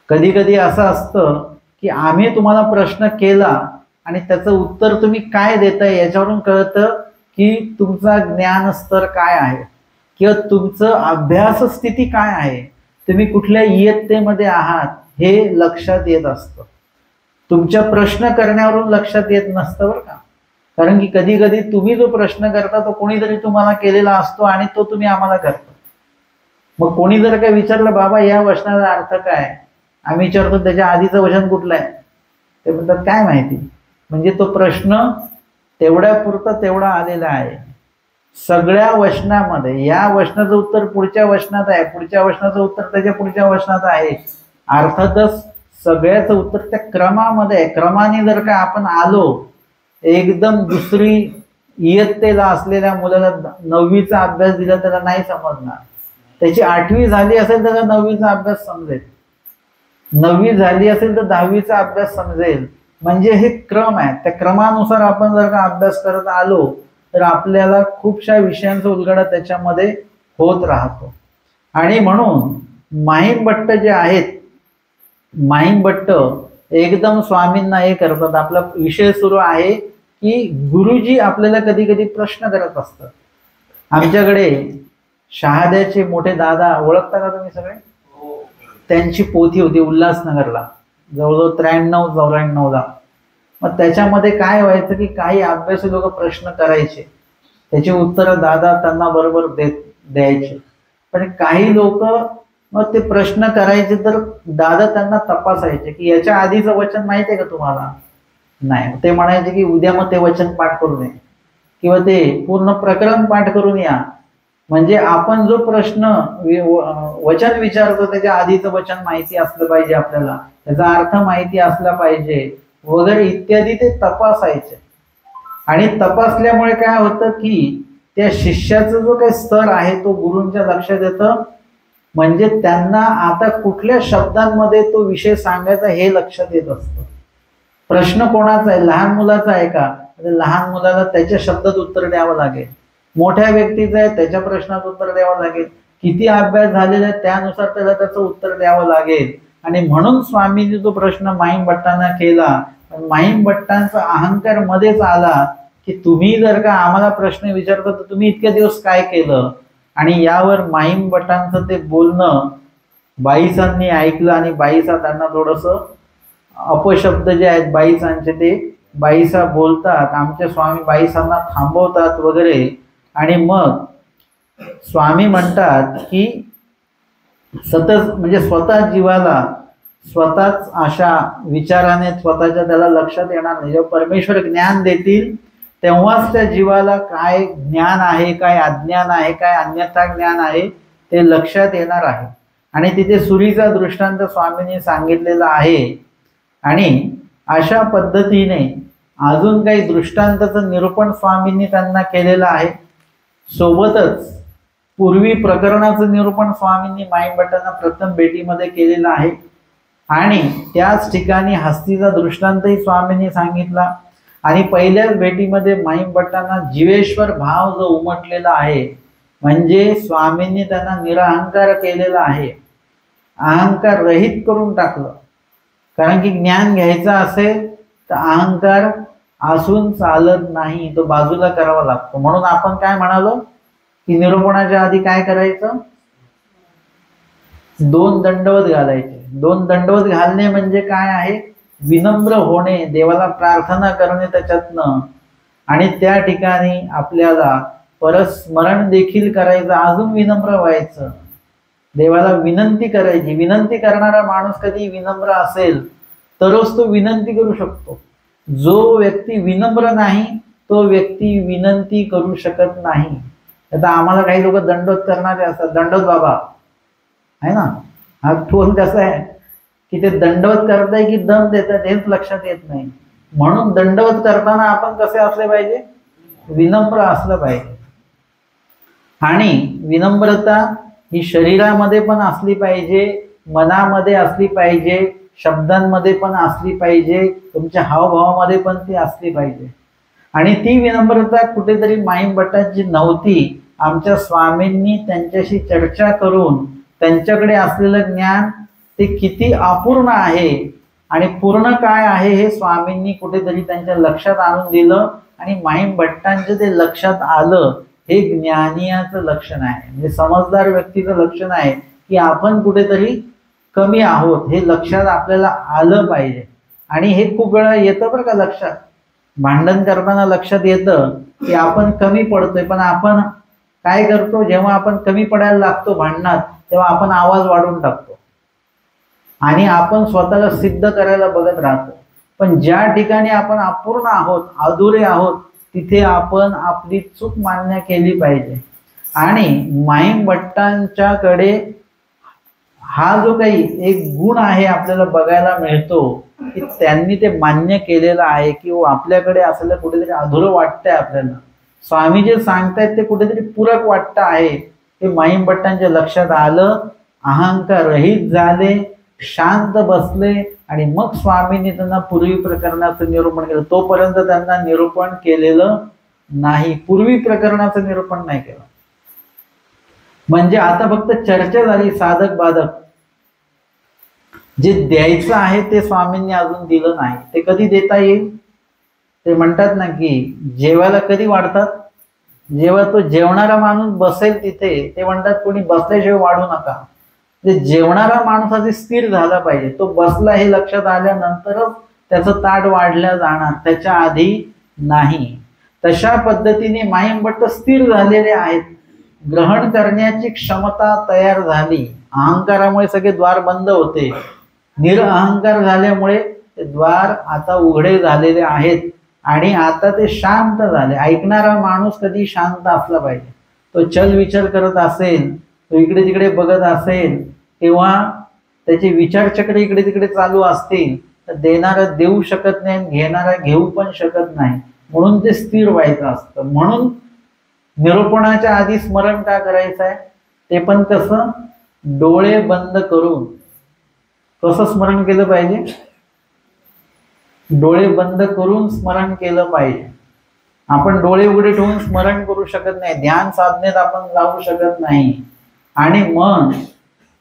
कधी कधी असं असतं की आम्ही तुम्हाला प्रश्न केला आणि त्याचं उत्तर तुम्ही काय देताय याच्यावरून कळतं की तुमचा ज्ञान स्तर काय आहे किंवा तुमचं अभ्यास स्थिती काय आहे, तुम्ही कुठल्या इयत्तेमध्ये आहात हे लक्षात येत असतं. तुमच्या प्रश्न करण्यावरून लक्षात येत नसतं बरं का. कारण की कधी कधी तुम्ही जो प्रश्न करता तो कोणीतरी तुम्हाला केलेला असतो आणि तो तुम्ही आम्हाला करता. मग कोणी जर काय विचारलं बाबा या वचनाचा अर्थ काय, आम्ही विचारतो त्याच्या आधीचं वचन कुठलं आहे, ते म्हणतात काय माहिती. म्हणजे तो प्रश्न तेवढ्यापुरता तेवढा आलेला आहे. सगळ्या वचनामध्ये या वचनाचं उत्तर पुढच्या वचनात आहे, पुढच्या वचनाचं उत्तर त्याच्या पुढच्या वचनात आहे. अर्थातच सगळ्याचं उत्तर त्या क्रमामध्ये आहे. क्रमाने जर का आपण आलो, एकदम दुसरी इयत्तेला असलेल्या मुलाला 9वीचा अभ्यास दिला त्याला नाही समजणार. त्याची 8वी झाली असेल तर 9वीचा अभ्यास समजेल, 9वी झाली असेल तर 10वीचा अभ्यास समजेल. म्हणजे हे क्रम आहे. त्या क्रमानुसार आपण जर का अभ्यास करत आलो तर आपल्याला खूपशा विषयांचा उलगडा त्याच्यामध्ये होत राहतो. आणि म्हणून माहीम भट्ट जे आहेत, माहीम भट्ट एकदम स्वामींना हे करतात. आपला विषय सुरू आहे की गुरुजी आपल्याला कधी कधी प्रश्न करत असतात. आमच्याकडे शहाद्याचे मोठे दादा ओळखता का तुम्ही सगळे? त्यांची पोथी होती उल्हासनगरला, जवळजवळ 93-94ला. मग त्याच्यामध्ये काय व्हायचं की काही अभ्यासू लोक प्रश्न करायचे, त्याची उत्तरं दादा त्यांना बरोबर द्यायचे. पण काही लोक मग ते प्रश्न करायचे तर दादा त्यांना तपासायचे की याच्या आधीचं वचन माहिती आहे का तुम्हाला? नाही. ते म्हणायचे की उद्या मग ते वचन पाठ करून ये किंवा ते पूर्ण प्रकरण पाठ करून या, म्हणजे आपण जो प्रश्न वचन विचारतो त्याच्या आधीचं वचन माहिती असलं पाहिजे, आपल्याला त्याचा अर्थ माहिती असला पाहिजे वगैरे इत्यादी ते तपासायचे. आणि तपासल्यामुळे काय होतं की त्या शिष्याचा जो काही स्तर आहे तो गुरूंच्या लक्षात येतं, म्हणजे त्यांना आता कुठल्या शब्दांमध्ये तो विषय सांगायचा हे लक्षात येत असतं. प्रश्न कोणाचा आहे? लहान मुलाचा आहे का? लहान मुलाला त्याच्या शब्दात उत्तर द्यावं लागेल. मोठ्या व्यक्तीचं आहे त्याच्या प्रश्नात उत्तर द्यावं लागेल. किती अभ्यास झालेला आहे त्यानुसार त्याला त्याचं उत्तर द्यावं लागेल. आणि म्हणून स्वामींनी जो प्रश्न माहीम भट्टांना केला, माहीम भट्टांचा अहंकार मध्येच आला की तुम्ही जर का आम्हाला प्रश्न विचारता तर तुम्ही इतके दिवस काय केलं. आणि यावर माहीम भट्टांचं ते बोलणं बाईसांनी ऐकलं आणि बाईसा त्यांना थोडंसं अपशब्द जे आहेत बाईसांचे ते बाईसा बोलतात, आमचे स्वामी बाईसांना थांबवतात वगैरे. आणि मग स्वामी म्हणतात की सतत म्हणजे स्वतः जीवाला स्वतःच अशा विचाराने स्वतःच्या त्याला लक्षात येणार नाही. जेव्हा परमेश्वर ज्ञान देतील तेव्हाच त्या जीवाला काय ज्ञान आहे, काय अज्ञान आहे, काय अन्यथा ज्ञान आहे ते लक्षात येणार आहे. आणि तिथे सुरीचा दृष्टांत स्वामींनी सांगितलेला आहे. आणि अशा पद्धतीने अजून काही दृष्टांताचं निरूपण स्वामींनी त्यांना केलेलं आहे. सोबतच पूर्वी प्रकरणाचं निरूपण स्वामींनी माहीम भट्टांना प्रथम भेटीमध्ये केलेलं आहे. आणि त्याच ठिकाणी हस्तीचा दृष्टांतही स्वामींनी सांगितला. आणि पहिल्याच भेटीमध्ये माहीम भट्टांना जीवेश्वर भाव जो उमटलेला आहे, म्हणजे स्वामींनी त्यांना निरअहंकार केलेला आहे, अहंकार रहित करून टाकलं. कारण की ज्ञान घ्यायचं असेल तर अहंकार असून चालत नाही, तो बाजूला करावा लागतो. म्हणून आपण काय म्हणालो की निरूपणाच्या आधी काय करायचं? 2 दंडवत घालायचे. 2 दंडवत घालणे म्हणजे काय आहे? विनम्र होणे, देवाला प्रार्थना करणे त्याच्यातनं. आणि त्या ठिकाणी आपल्याला परस्मरण देखील करायचं, अजून विनम्र व्हायचं, देवाला विनंती करायची. विनंती करणारा माणूस कधी विनम्र असेल तरच तो विनंती करू शकतो. जो व्यक्ती विनम्र नाही तो व्यक्ती विनंती करू शकत नाही. आता आम्हाला काही लोक दंडवत करणारे असतात, दंडवत बाबा आहे ना, हा टोल कसा आहे की ते दंडवत करताय की दम देतात हेच लक्षात येत नाही. म्हणून दंडवत करताना आपण कसे असले पाहिजे? विनम्र असलं पाहिजे. आणि विनम्रता ही शरीरामध्ये पण असली पाहिजे, मनामध्ये असली पाहिजे, शब्दांमध्ये पण असली पाहिजे, तुमच्या हावभावामध्ये पण ती असली पाहिजे. आणि ती विनम्रता कुठेतरी माहीम भट्टांची नव्हती. आमच्या स्वामींनी त्यांच्याशी चर्चा करून त्यांच्याकडे असलेलं ज्ञान ते किती अपूर्ण आहे आणि पूर्ण काय आहे हे स्वामींनी कुठेतरी त्यांच्या लक्षात आणून दिलं. आणि माहीम भट्टांचं ते लक्षात आलं. हे ज्ञानियाचं लक्षण आहे, म्हणजे समजदार व्यक्तीचं लक्षण आहे की आपण कुठेतरी कमी आहोत, हे लक्षात आपल्याला आलं पाहिजे. आणि हे खूप वेळा येतं बरं का लक्षात. भांडण करताना लक्षात येतं की आपण कमी पडतोय, पण आपण काय करतो, जेव्हा आपण कमी पडायला लागतो भांडणात तेव्हा आपण आवाज वाढवून टाकतो आणि आपण स्वतःला सिद्ध करायला बघत राहतो. पण ज्या ठिकाणी आपण अपूर्ण आहोत, अधुरे आहोत, तिथे आपण आपली चूक मान्य केली पाहिजे. आणि माहीम भट्टांच्याकडे हा जो काही एक गुण आहे आपल्याला बघायला मिळतो की त्यांनी ते मान्य केलेलं आहे की आपल्याकडे असलेलं कुठेतरी अधुरं वाटतंय आपल्याला. स्वामी जे सांगतायत ते कुठेतरी पूरक वाटतं आहे, हे माहीम भट्टांच्या लक्षात आलं. अहंकार रहित झाले, शांत बसले. आणि मग स्वामींनी त्यांना पूर्वी प्रकरणाचं निरूपण केलं. तोपर्यंत त्यांना निरूपण केलेलं नाही, पूर्वी प्रकरणाचं निरूपण नाही केलं. म्हणजे आता फक्त चर्चा झाली, साधक बाधक. जे द्यायचं आहे ते स्वामींनी अजून दिलं नाही. ते कधी देता येईल? ते म्हणतात ना की जेवायला कधी वाढतात? जेव्हा तो जेवणारा माणूस बसेल तिथे. ते म्हणतात कोणी बसल्याशिवाय वाढू नका. जेवणारा माणूस आधी स्थिर झाला पाहिजे, तो बसला हे लक्षात आल्यानंतरच त्याचं ताट वाढल्या जाणार, त्याच्या आधी नाही. तशा पद्धतीने माईमभट्ट स्थिर झालेले आहेत, ग्रहण करण्याची क्षमता तयार झाली. अहंकारामुळे सगळे द्वार बंद होते, निरअहंकार झाल्यामुळे ते द्वार आता उघडे झालेले आहेत आणि आता ते शांत झाले. ऐकणारा माणूस कधी शांत असला पाहिजे. तो चल विचार करत असेल, तो इकडे तिकडे बघत असेल किंवा त्याचे विचारचक्र इकडे तिकडे चालू असतील तर देणारा देऊ शकत नाही, घेणारा घेऊ पण शकत नाही. म्हणून ते स्थिर व्हायचं असतं. म्हणून निरूपणाच्या आधी स्मरण का करायचं आहे, ते पण कसं, डोळे बंद करून. कसं स्मरण केलं पाहिजे, डोळे बंद करून स्मरण केलं पाहिजे. आपण डोळे उघडे ठेवून स्मरण करू शकत नाही, ध्यान साधनेत आपण जाऊ शकत नाही. आणि मग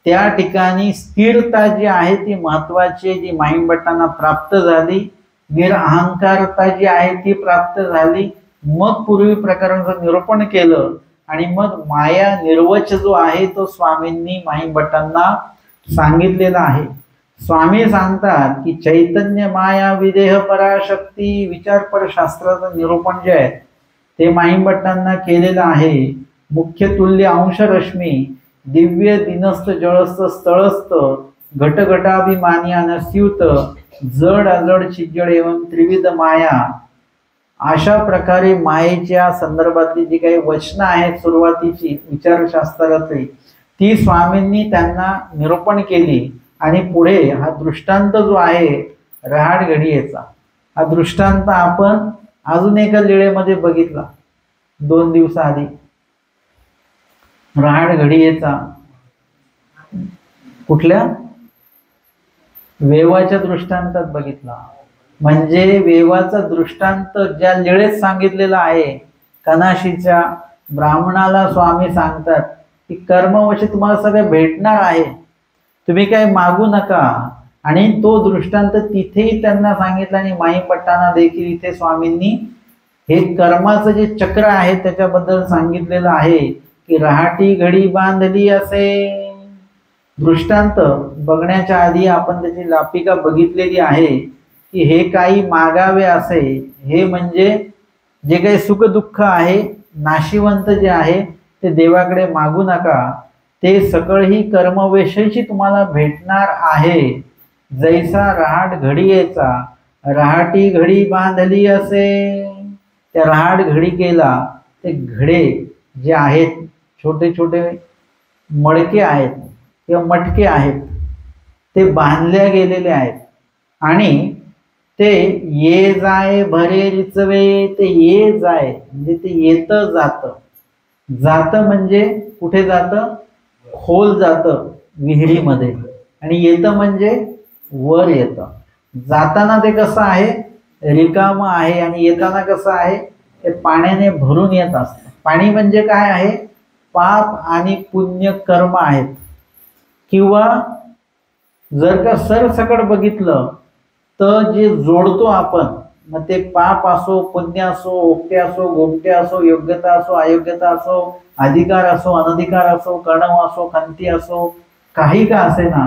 त्या ठिकाणी स्थिरता जी आहे ती महत्वाची, जी माईमभट्टांना प्राप्त झाली. निरअहंकारता जी आहे ती प्राप्त झाली. मग पूर्वी प्रकारांचं निरूपण केलं आणि मग माया निर्वच जो आहे तो स्वामींनी माईमभट्टांना सांगितलेला आहे. स्वामी सांगतात की चैतन्य माया विदेह पराशक्ती विचारपर शास्त्राचं निरूपण जे आहे ते माईमभट्टांना केलेलं आहे. मुख्य तुल्य अंश रश्मी दिव्य दिनस्थ जळस्थ स्थळस्थ घटघटाभिमानी अनस्यूत जड अजड चिज्जड एवं त्रिविध माया. अशा प्रकारे मायेच्या संदर्भातली जी काही वचनं आहेत सुरुवातीची विचारशास्त्रातली, ती स्वामींनी त्यांना निरूपण केली. आणि पुढे हा दृष्टांत जो आहे रहाड घडियेचा, हा दृष्टांत आपण अजून एका लीळेमध्ये बघितला 2 दिवसाआधी. रहाड घडियेचा कुठल्या, वेवाच्या दृष्टांतात बघितला. म्हणजे वेवाचा दृष्टांत ज्या लीळेत सांगितलेला आहे, कनाशीच्या ब्राह्मणाला स्वामी सांगतात की कर्मवशी तुम्हाला सगळं भेटणार आहे, तुम्ही काय मागू नका. आणि तो दृष्टांत तिथेही त्यांना सांगितला आणि माईमभट्टांना देखील इथे स्वामींनी हे कर्माचं जे चक्र आहे त्याच्याबद्दल सांगितलेलं आहे की रहाटी घडी बांधली असे. दृष्टांत बघण्याच्या आधी आपण त्याची लापिका बघितलेली आहे की हे काही मागावे असे, हे म्हणजे जे काही सुख दुःख आहे नाशिवंत जे आहे ते देवाकडे मागू नका, ते सकळही कर्मवेशेची तुम्हाला भेटणार आहे. जैसा रहाड घडियेचा रहाटी घडी बांधली असे. त्या रहाड घडिकेला ते घडे जे आहेत, छोटे छोटे मडके आहेत किंवा मटके आहेत, ते बांधल्या गेलेले आहेत. आणि ते ये जाय भरे रिचवे, ते ये जाय म्हणजे ते येतं जातं. जातं म्हणजे कुठे जातं, खोल जातं विहिरीमध्ये, आणि येतं म्हणजे वर येतं. जाताना ते कसं आहे, रिकाम आहे, आणि येताना कसं आहे, ते पाण्याने भरून येत असतं. पाणी म्हणजे काय आहे, पाप आणि पुण्य कर्म आहेत. किंवा जर का सरसकट बघितलं तर जे जोडतो आपण, मग ते पाप असो, पुण्य असो, ओक्ते असो, गोमटे असो, योग्यता असो, अयोग्यता असो, अधिकार असो, अनधिकार असो, कणव असो, खंती असो, काही का असे ना,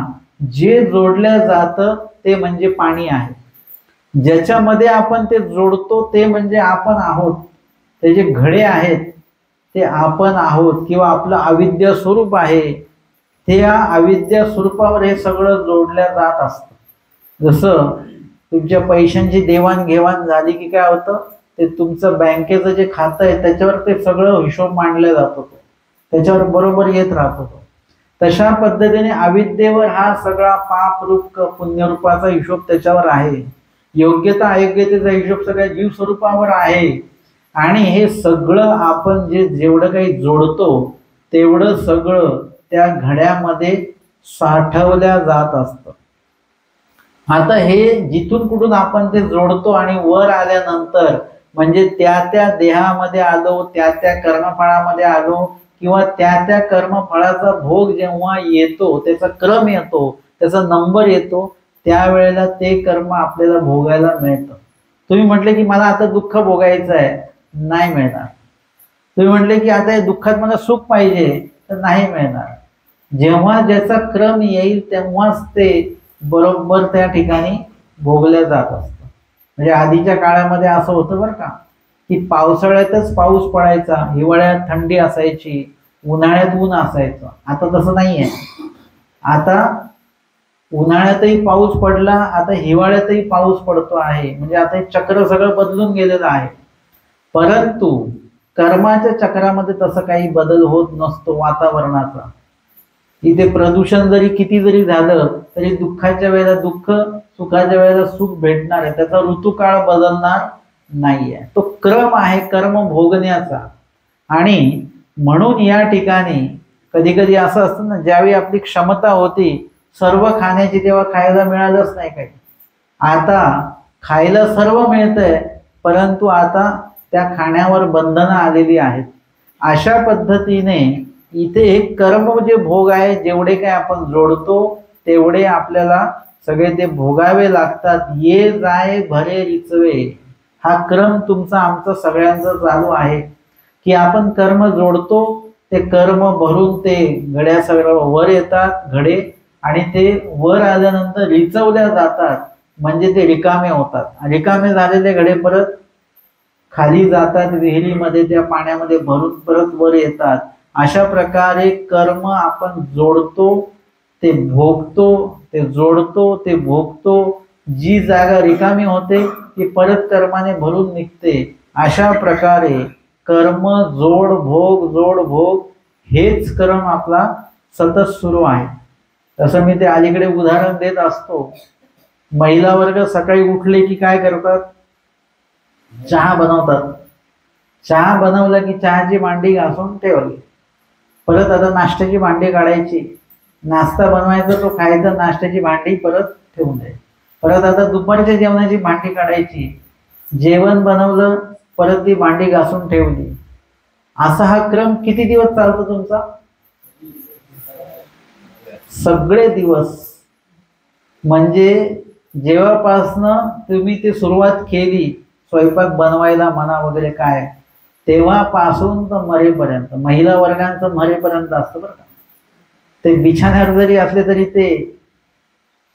जे जोडलं जातं ते म्हणजे पाणी आहे. ज्याच्यामध्ये आपण ते जोडतो ते म्हणजे आपण आहोत. ते जे घडे आहेत ते आपण आहोत किंवा आपलं अविद्या स्वरूप आहे. त्या अविद्या स्वरूपावर हे सगळं जोडल्या जात असतं. जसं तुमच्या पैशांची देवाणघेवाण झाली की काय होतं, ते तुमचं बँकेचं जे खातं आहे त्याच्यावर ते सगळं हिशोब मांडला जातो, त्याच्यावर बरोबर येत राहतो. तशा पद्धतीने अविद्येवर हा सगळा पापरूप पुण्यरूपाचा हिशोब त्याच्यावर आहे. योग्यता अयोग्यतेचा हिशोब सगळ्या जीव स्वरूपावर आहे. आणि हे सगळं आपण जे जेवढं काही जोडतो तेवढं सगळं त्या घड्यामध्ये साठवल्या जात असतं. आता हे जिथून कुठून आपण ते जोडतो आणि वर आल्यानंतर म्हणजे त्या त्या देहामध्ये आलो, त्या त्या कर्मफळामध्ये आलो, किंवा त्या त्या कर्मफळाचा भोग जेव्हा येतो, त्याचा क्रम येतो, त्याचा नंबर येतो, त्यावेळेला ते कर्म आपल्याला भोगायला मिळतं. तुम्ही म्हटले की मला आता दुःख भोगायचं आहे, नाही मिळणार. तुम्ही म्हटले की आता या दुःखात मला सुख पाहिजे, तर नाही मिळणार. जेव्हा ज्याचा क्रम येईल तेव्हाच ते बरोबर त्या ठिकाणी भोगल्या जात असतं. म्हणजे आधीच्या काळामध्ये असं होतं बरं का, की पावसाळ्यातच पाऊस पडायचा, हिवाळ्यात थंडी असायची, उन्हाळ्यात ऊन असायचं. आता तसं नाहीये. आता उन्हाळ्यातही पाऊस पडला, आता हिवाळ्यातही पाऊस पडतो आहे. म्हणजे आता हे चक्र सगळं बदलून गेलेलं आहे. परंतु कर्माच्या चक्रामध्ये तसं काही बदल होत नसतो वातावरणाचा. इथे प्रदूषण जरी किती जरी झालं तरी दुःखाच्या वेळेला दुःख, सुखाच्या वेळेला सुख भेटणार आहे. त्याचा ऋतुकाळ बदलणार नाहीये. तो क्रम आहे कर्म भोगण्याचा. आणि म्हणून या ठिकाणी कधी कधी असं असतं ना, ज्यावेळी आपली क्षमता होती सर्व खाण्याची तेव्हा खायला मिळालंच नाही काही. आता खायला सर्व मिळतंय, परंतु आता त्या खाण्यावर बंधनं आलेली आहेत. अशा पद्धतीने इथे एक कर्म जे भोग आहे, जेवढे काय आपण जोडतो तेवढे आपल्याला सगळे ते भोगावे लागतात. ये जाय भरे रिचवे, हा क्रम तुमचा आमचा सगळ्यांचा चालू आहे की आपण कर्म जोडतो, ते कर्म भरून ते घड्या सगळं वर येतात घडे, आणि ते वर आल्यानंतर रिचवल्या जातात. म्हणजे ते रिकामे होतात. रिकामे झालेले घडे परत खाली जातात विहिरीमध्ये, त्या पाण्यामध्ये भरून परत वर येतात. अशा प्रकारे कर्म आपण जोडतो ते भोगतो, ते जोडतो ते भोगतो. जी जागा रिकामी होते ती परत कर्माने भरून निघते. अशा प्रकारे कर्म जोड भोग, जोड भोग, हेच कर्म आपला सतत सुरू आहे. तसं मी ते अलीकडे उदाहरण देत असतो. महिला वर्ग सकाळी उठले की काय करतात, चहा बनवतात. चहा बनवला की चहाची भांडी घासून ठेवली, परत आता नाश्त्याची भांडी काढायची, नाश्ता बनवायचा तो खायचा, नाश्त्याची भांडी परत ठेवून द्यायची. परत आता दुपारच्या जेवणाची भांडी काढायची, जेवण बनवलं परत ती भांडी घासून ठेवली. असा हा क्रम किती दिवस चालतो तुमचा? सगळे दिवस. म्हणजे जेव्हापासनं तुम्ही ती सुरुवात केली स्वयंपाक बनवायला म्हणा वगैरे काय, तेव्हापासून तर मरेपर्यंत, महिला वर्गांचं मरेपर्यंत असतं बरं का. ते बिछाण्यावर जरी असले तरी ते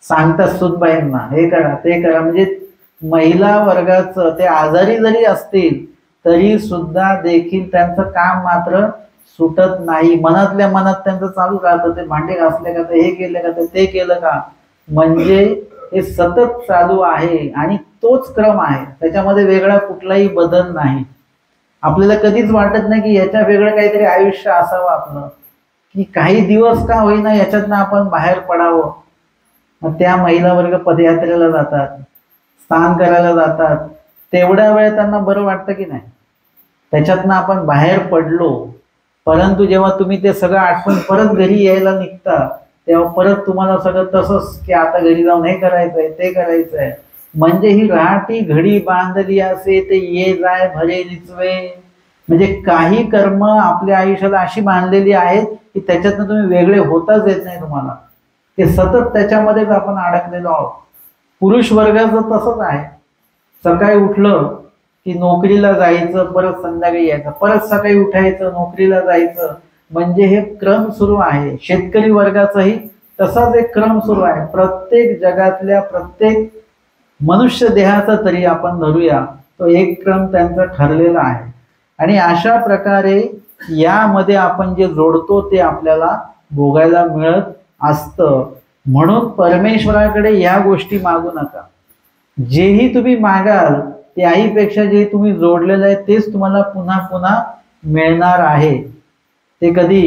सांगतात सुनबाईंना हे करा ते करा. म्हणजे महिला वर्गाचं ते आजारी जरी असतील तरी सुद्धा देखील त्यांचं काम मात्र सुटत नाही. मनातल्या मनात त्यांचं चालू राहतं, ते भांडे घासले का, ते हे केलं का, ते केलं का. म्हणजे हे सतत चालू आहे आणि तोच क्रम आहे, त्याच्यामध्ये वेगळा कुठलाही बदल नाही. आपल्याला कधीच वाटत नाही की याच्या वेगळं काहीतरी आयुष्य असावं आपलं, की काही दिवस का होईना याच्यातनं आपण बाहेर पडावं. मग त्या महिला वर्ग पदयात्रेला जातात, स्नान करायला जातात. तेवढ्या वेळ त्यांना बरं वाटतं की नाही, त्याच्यातनं आपण बाहेर पडलो. परंतु जेव्हा तुम्ही ते सगळं आठवून परत घरी यायला निघता तेव्हा परत तुम्हाला सगळं तसंच की आता घरी जाऊन हे करायचंय ते करायचंय. म्हणजे ही राहाटी घडी बांधली असे ते ये जाय भरे रिचवे. म्हणजे काही कर्म आपल्या आयुष्याला अशी बांधलेली आहेत की त्याच्यातनं तुम्ही वेगळे होताच येत नाही तुम्हाला. ते सतत त्याच्यामध्येच आपण अडकलेलो आहोत. पुरुष वर्गाचं तसंच आहे. सकाळी उठलं की नोकरीला जायचं, परत संध्याकाळी यायचं, परत सकाळी उठायचं, नोकरीला जायचं. म्हणजे हे क्रम सुरू आहे. शेतकरी वर्गाचाही तसाच एक क्रम सुरू आहे. प्रत्येक जगातल्या प्रत्येक मनुष्य देहाचा तरी आपण धरूया, तो एक क्रम त्यांचा ठरलेला आहे. आणि अशा प्रकारे यामध्ये आपण जे जोडतो ते आपल्याला भोगायला मिळत असतं. म्हणून परमेश्वराकडे या गोष्टी मागू नका. जेही तुम्ही मागाल त्याहीपेक्षा जे तुम्ही जोडलेलं आहे तेच तुम्हाला पुन्हा पुन्हा मिळणार आहे. ते कधी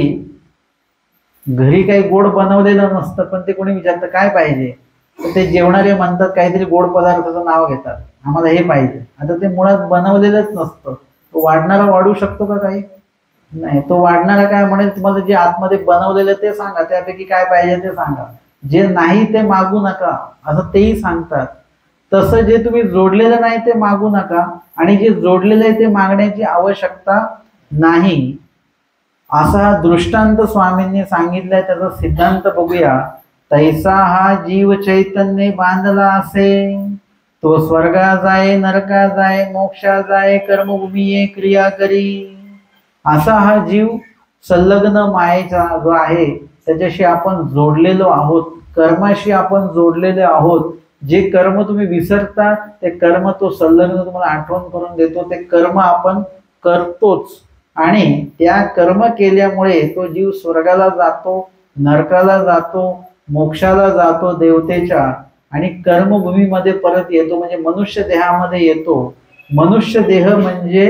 घरी काही गोड बनवलेलं नसतं, पण ते कोणी विचारतं काय पाहिजे, तर ते जेवणारे म्हणतात काहीतरी गोड पदार्थाचं नाव घेतात, आम्हाला हे पाहिजे. आता ते मुळात बनवलेलंच नसतं. तो वाढणारा वाढू शकतो का काही नाही. तो वाढणारा काय म्हणेल, तुम्हाला जे आतमध्ये बनवलेलं ते सांगा, त्यापैकी काय पाहिजे ते सांगा, जे नाही ते मागू नका असं तेही सांगतात. तसं जे तुम्ही जोडलेलं नाही ते मागू नका, आणि जे जोडलेलं आहे ते मागण्याची आवश्यकता नाही. असा दृष्टांत स्वामींनी सांगितलाय. त्याचा सिद्धांत बघूया. तैसा हा जीव चैतन्य बांधला असे, तो स्वर्गा जाय नरका जाय मोक्षा जाय कर्मभूमी क्रिया करी. असा हा जीव संलग्न मायेचा जो आहे त्याच्याशी आपण जोडलेलो आहोत, कर्माशी आपण जोडलेले आहोत. जे कर्म तुम्ही विसरता ते कर्म तो संलग्न तुम्हाला आठवण करून देतो. ते कर्म आपण करतोच आणि त्या कर्म केल्यामुळे तो जीव स्वर्गाला जातो, नरकाला जातो, मोक्षाला जातो देवतेच्या, आणि कर्मभूमीमध्ये परत येतो, म्हणजे मनुष्य देहामध्ये येतो. मनुष्य देह म्हणजे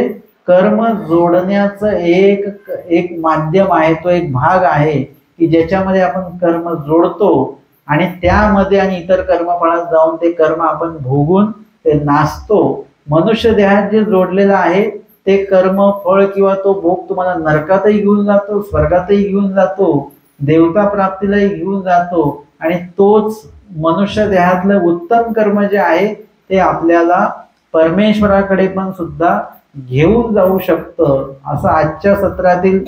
कर्म जोडण्याचं एक माध्यम आहे, तो एक भाग आहे की ज्याच्यामध्ये आपण कर्म जोडतो आणि त्यामध्ये आणि इतर कर्मफळात जाऊन ते कर्म आपण भोगून ते नाचतो. मनुष्य देहात जे जोडलेलं आहे ते कर्म फळ किंवा तो भोग तुम्हाला नरकातही घेऊन जातो, स्वर्गातही घेऊन जातो, देवता प्राप्तीलाही घेऊन जातो, आणि तोच मनुष्य देहातलं उत्तम कर्म जे आहे ते आपल्याला परमेश्वराकडे पण सुद्धा घेऊन जाऊ शकतं. असं आजच्या सत्रातील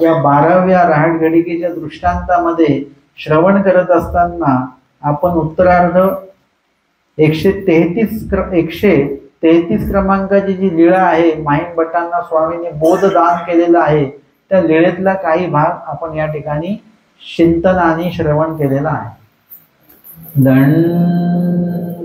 या 12व्या रहाट घडिकेच्या दृष्टांतामध्ये श्रवण करत असताना आपण उत्तरार्ध 133 क्रमांकाची जी लीळा आहे, माहीम भटांना स्वामींनी बोधदान केलेलं आहे, त्या लीळेतला काही भाग आपण या ठिकाणी चिंतनाने श्रवण केलेला आहे. दंडवत